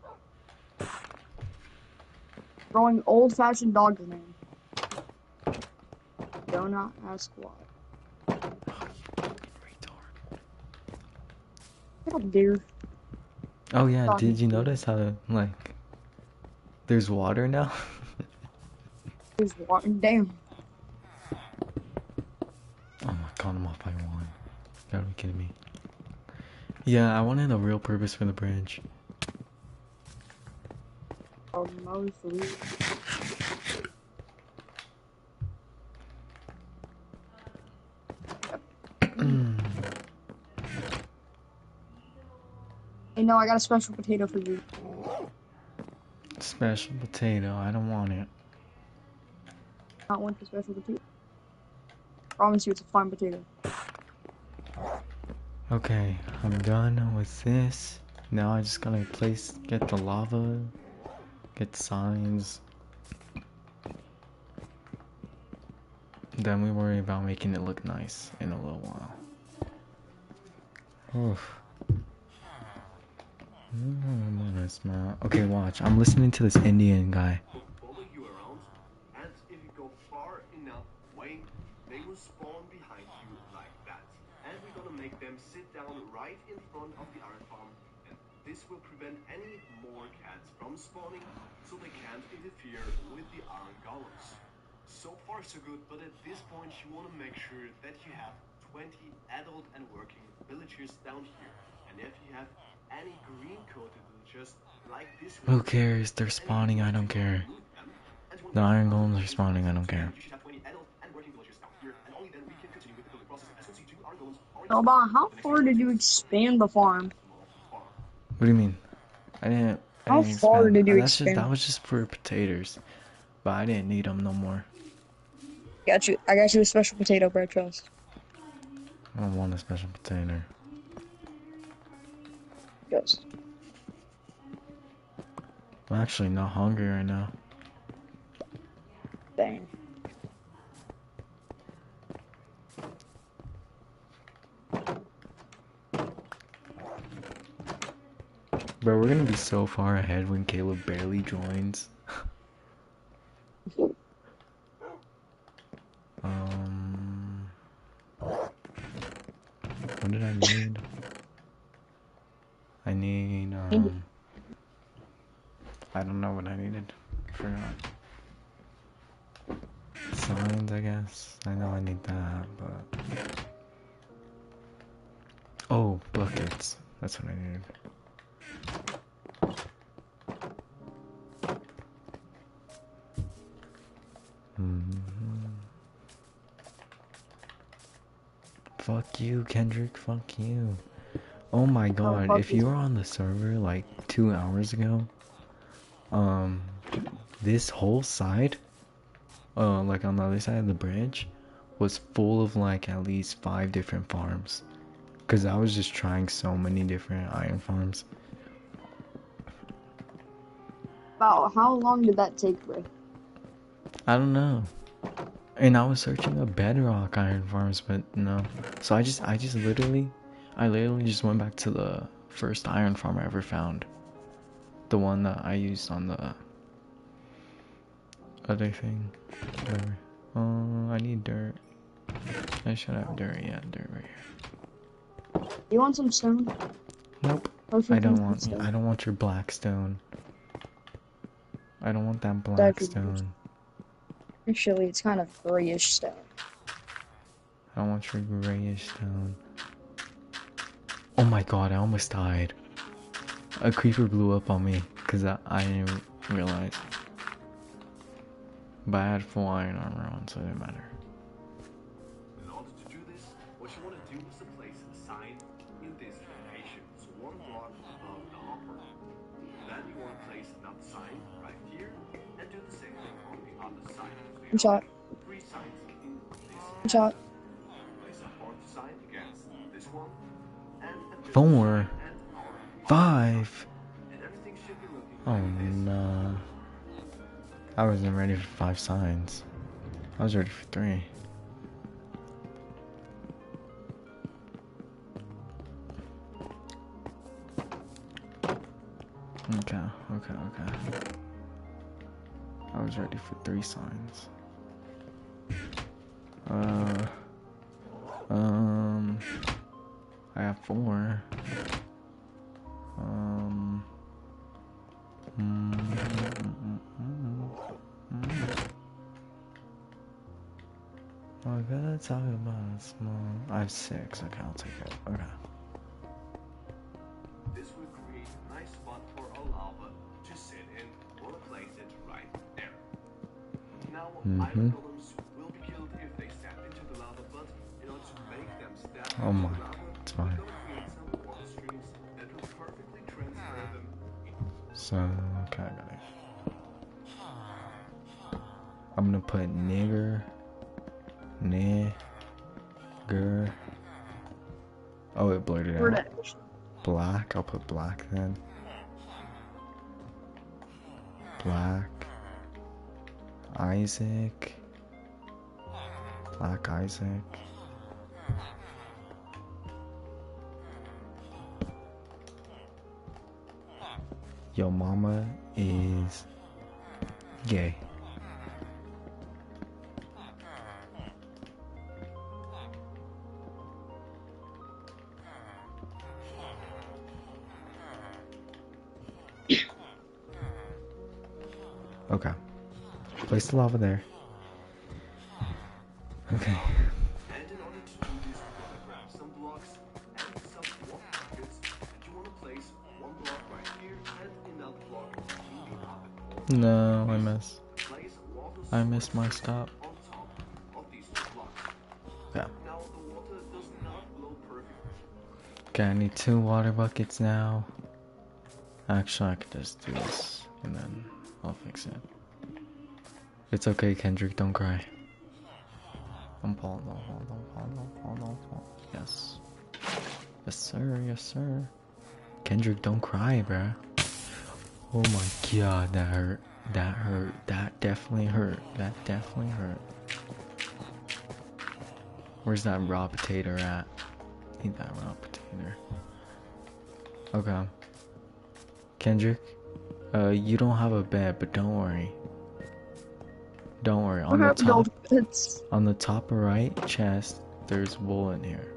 Throwing old-fashioned dog name. Do not ask why. Get up, dear. Oh yeah, Dog did you deer. notice how like there's water now? There's water. Damn. Oh my god, I'm off by 1. You gotta be kidding me. Yeah, I wanted a real purpose for the bridge. Oh, mostly. Hey, no, I got a special potato for you. Special potato, I don't want it. Not want the special potato. Promise you, it's a fine potato. Okay, I'm done with this. Now I just gotta get the lava, get signs. Then we worry about making it look nice in a little while. Oof. Okay, watch. I'm listening to this Indian guy. Follow you around, and if you go far enough away, they will spawn behind you like that. And we're gonna make them time, sit down right in front of the iron farm, and this will prevent any more cats from spawning, so they can't interfere with the iron golems. So far so good, but at this point you want to make sure that you have 20 adult and working villagers down here. And if you have any green coated villagers like this one, Who cares? They're spawning, I don't care. The iron golems are spawning, I don't care. you should have 20 adult and working villagers down here, and only then we can continue with the building process. As soon as you do, iron golems are Alba, how far did you expand the farm? What do you mean? I didn't How far expand. did you That's just, expand? that was just for potatoes. But I didn't need them no more. Got you. I got you a special potato bread trust. I don't want a special potato. Yes. I'm actually not hungry right now. Dang. Bro, we're gonna be so far ahead when Caleb barely joins. What did I need? I need, I don't know what I needed. Forgot. Signs, I guess. I know I need that, but... Oh, buckets. That's what I needed. Fuck you, Kendrick, fuck you. Oh my god, if you were on the server like 2 hours ago, this whole side, like on the other side of the bridge, was full of like at least 5 different farms. Cause I was just trying so many different iron farms. About how long did that take, bro? I don't know. And I was searching a bedrock iron farms, but no. So I literally just went back to the first iron farm I ever found. The one that I used on the other thing. Whatever. I need dirt. I should have dirt, yeah, dirt right here. You want some stone? Nope. I don't want your black stone. I don't want that black stone. Actually, it's kind of grayish stone. I don't want your grayish stone. Oh my god, I almost died. A creeper blew up on me because I didn't realize. But I had full iron armor on, so it didn't matter. In order to do this, what you want to do is to place a sign in this location. So 1 block above the hopper. Then you want to place another sign right here and do the same thing on the other side. So you Shot. have 3 signs in this. Shot. Place a hard sign against this one and a 4. 5. and everything should be looking Oh no. I wasn't ready for 5 signs. I was ready for 3. Okay. I was ready for 3 signs. I have 4. I gotta talk about small. I have 6. Okay, I'll take it. Okay. This will create a nice spot for a lava to sit in. We'll place it right there. Now, iron golems will be killed if they step into the lava, but in order to make them step Oh my, into the lava, it's fine. we're gonna create some water streams that will perfectly transfer them. So, okay, I got it. I'm gonna put nigger. Oh, it blurred it out. Black. I'll put black then. Black. Isaac. Black Isaac. Yo mama is gay. Okay. Place the lava there. Okay. And in order to do this, we're gonna grab some blocks and some block buckets. And you wanna place one block right here and another block leading up and No, I missed. place water I missed my stop. on top of these two blocks. Yeah. Now the water does not flow perfectly. Okay, I need 2 water buckets now. Actually, I could just do this and then I'll fix it. It's okay, Kendrick, don't cry. I'm Paul. Yes. Yes, sir. Yes, sir. Kendrick, don't cry, bruh. Oh my god, that hurt. That hurt. That definitely hurt. That definitely hurt. Where's that raw potato at? Need that raw potato. Okay. Kendrick, you don't have a bed, but don't worry. Don't worry. On the top right chest, there's wool in here.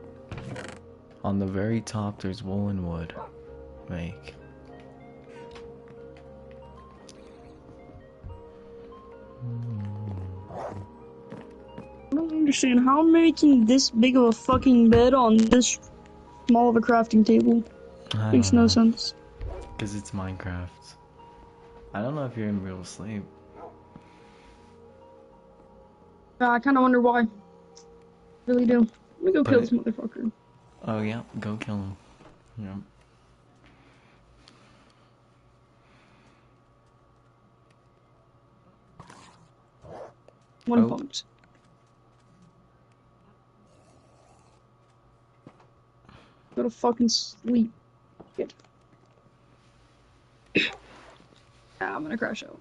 On the very top, there's wool and wood. Make. I don't understand how I'm making this big of a fucking bed on this small of a crafting table. Makes no sense. Because it's Minecraft. I don't know if you're in real sleep. I kind of wonder why. Really do. Let me go kill this motherfucker. Oh yeah, go kill him. Yeah. One point. Go to fucking sleep. Good. Yeah, I'm gonna crash out.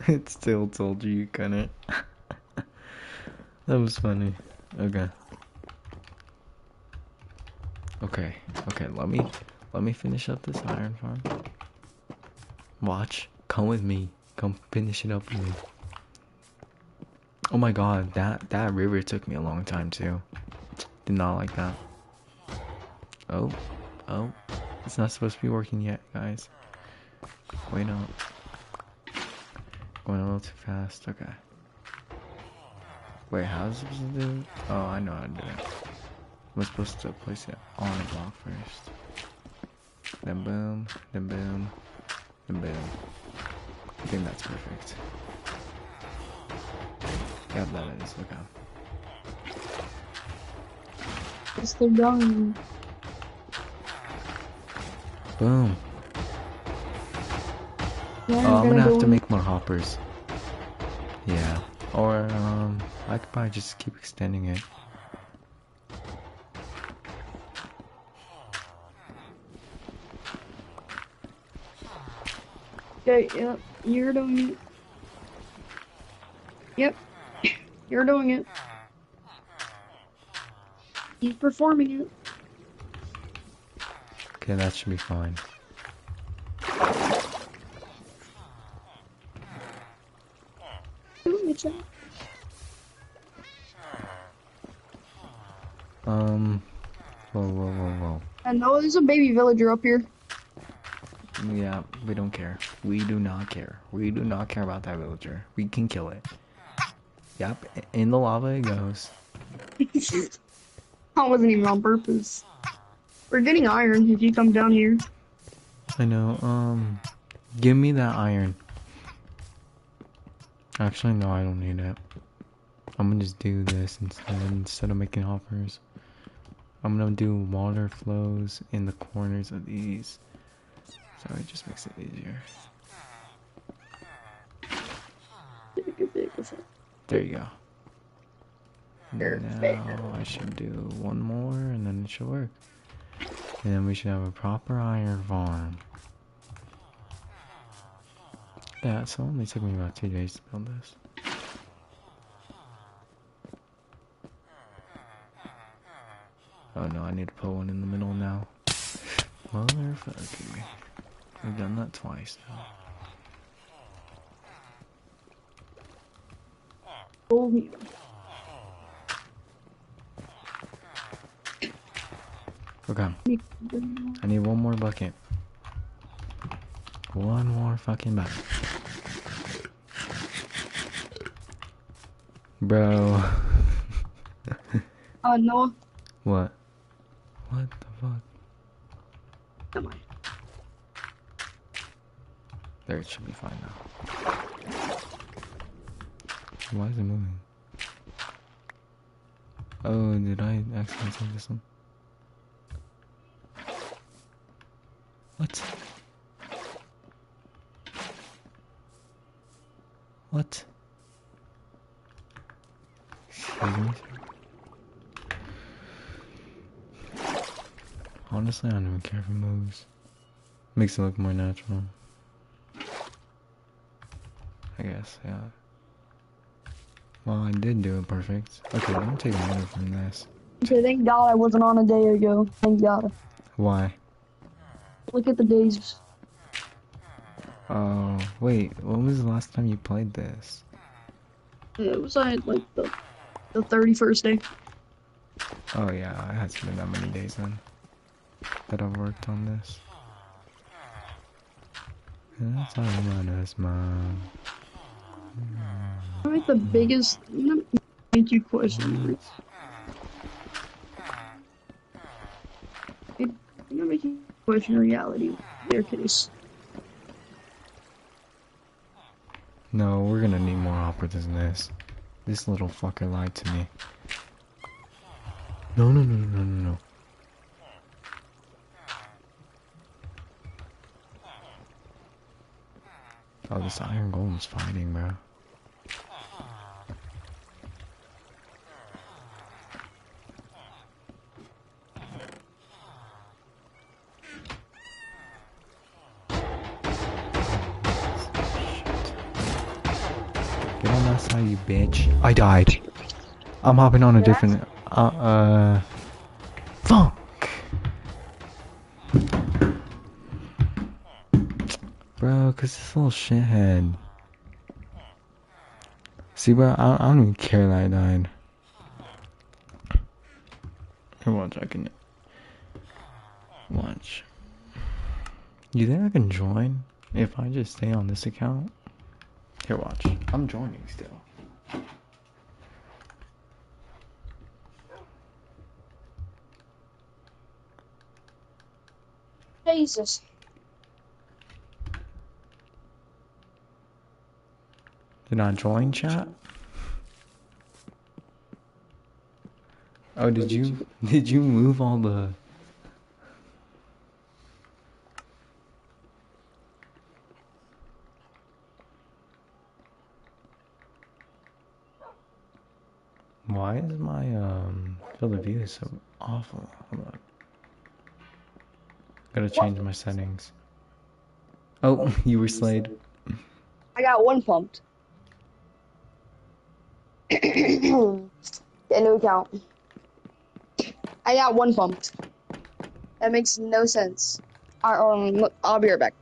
It still told you couldn't. That was funny. Okay. Okay. Okay, let me finish up this iron farm. Watch. Come with me. Come finish it up with me. Oh my god, that river took me a long time too. Did not like that. Oh. It's not supposed to be working yet, guys. Wait up. Going a little too fast. Okay. Wait, how is it supposed to do it? Oh, I know how to do it. I'm supposed to place it on a block first. Then boom, then boom, then boom. I think that's perfect. Yeah, that is. Okay. It's the young. Boom. Yeah, I'm gonna have to make more hoppers. Yeah. Or, I could probably just keep extending it. Okay, yep, you're doing it. Yep, you're doing it. He's performing it. Okay, that should be fine. Whoa. I know there's a baby villager up here. Yeah, we don't care. We do not care. We do not care about that villager. We can kill it. Yep, in the lava it goes. That wasn't even on purpose. We're getting iron if you come down here. I know, give me that iron. Actually, no, I don't need it. I'm gonna just do this instead of making hoppers. I'm gonna do water flows in the corners of these. So it just makes it easier. There you go. Now I should do one more and then it should work. And then we should have a proper iron farm. Yeah, so it only took me about 2 days to build this. Oh no, I need to put one in the middle now. Motherfucker. We've done that twice now. Okay. I need one more bucket. one more fucking battle. Bro. Noah. What? What the fuck? Come on. There, it should be fine now. Why is it moving? Oh, did I accidentally take this one? What? What? Excuse me? Honestly, I don't even care if it moves. Makes it look more natural. I guess, yeah. Well, I did do it perfect. Okay, let me take a minute from this. Okay, thank God I wasn't on a day ago. Thank God. Why? Look at the days. Oh, wait, when was the last time you played this? Yeah, it was like the 31st day. Oh yeah, it hasn't been that many days then that I've worked on this. That's all on us, Mom. I think the biggest. I'm gonna make you question. I'm gonna make you question reality. Their case. No, we're gonna need more operatives than this. This little fucker lied to me. No, no, no, no, no, no. Oh, this Iron Golem's fighting, bro. Get on that side, you bitch. I died. I'm hopping on a different... Fuck! Bro, cause this little shithead. See, bro, I don't even care that I died. Here, watch, I can... Watch. You think I can join if I just stay on this account? Here, watch. I'm joining still. Jesus. Did I join chat? Oh, did you move all the... Why is my field of view so awful? Hold on. Gotta change my settings. Oh, you were slayed. I got one pumped. Get a new account. I got one pumped. That makes no sense. Look, I'll be right back.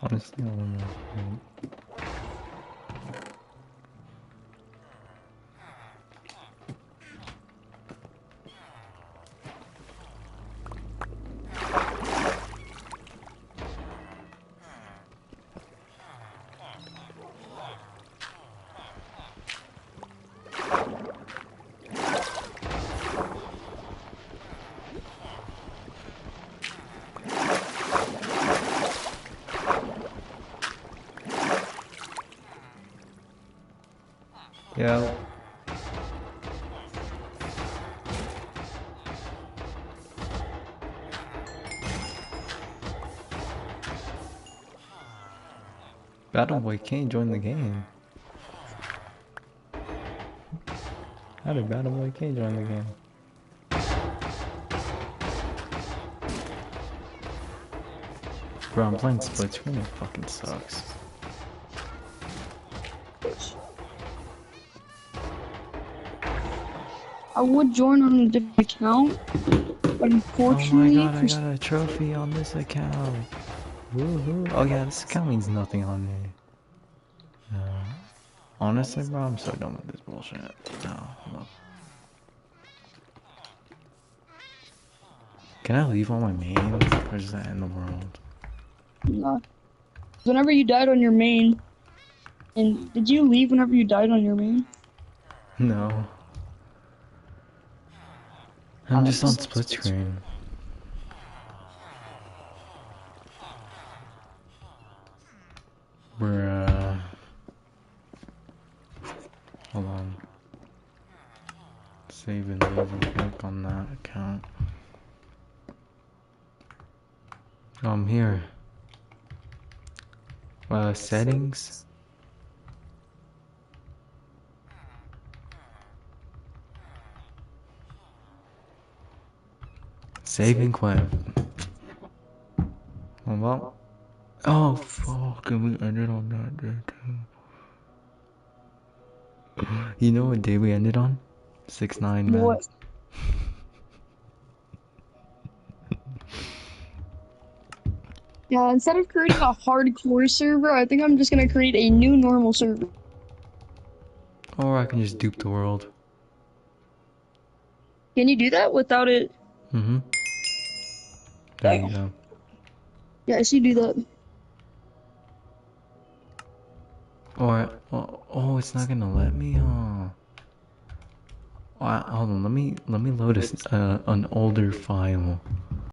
Honestly, I don't know. Yeah. Battleboy can't join the game. How did Battleboy can't join the game? Bro, I'm playing split screen, it fucking sucks. I would join on a different account, but unfortunately... Oh my god, I got a trophy on this account. Woohoo. Oh yeah, this account means nothing on me. Honestly, bro, I'm so done with this bullshit. No, look. Can I leave all my mains, or does that end the world? No. Whenever you died on your main, and did you leave whenever you died on your main? No. I'm just on split screen. Bruh. Hold on. Save and leave real quick on that account. Oh, I'm here. Settings. Save and quit. Well. Oh fuck, can we end it on that day too? You know what day we ended on? 6-9, man. What? Yeah, instead of creating a hardcore server, I think I'm just gonna create a new normal server. Or I can just dupe the world. Can you do that without it? Mm-hmm. There you go. Yeah, I see you do that. Or, oh, it's not gonna let me, hold on, let me load an older file.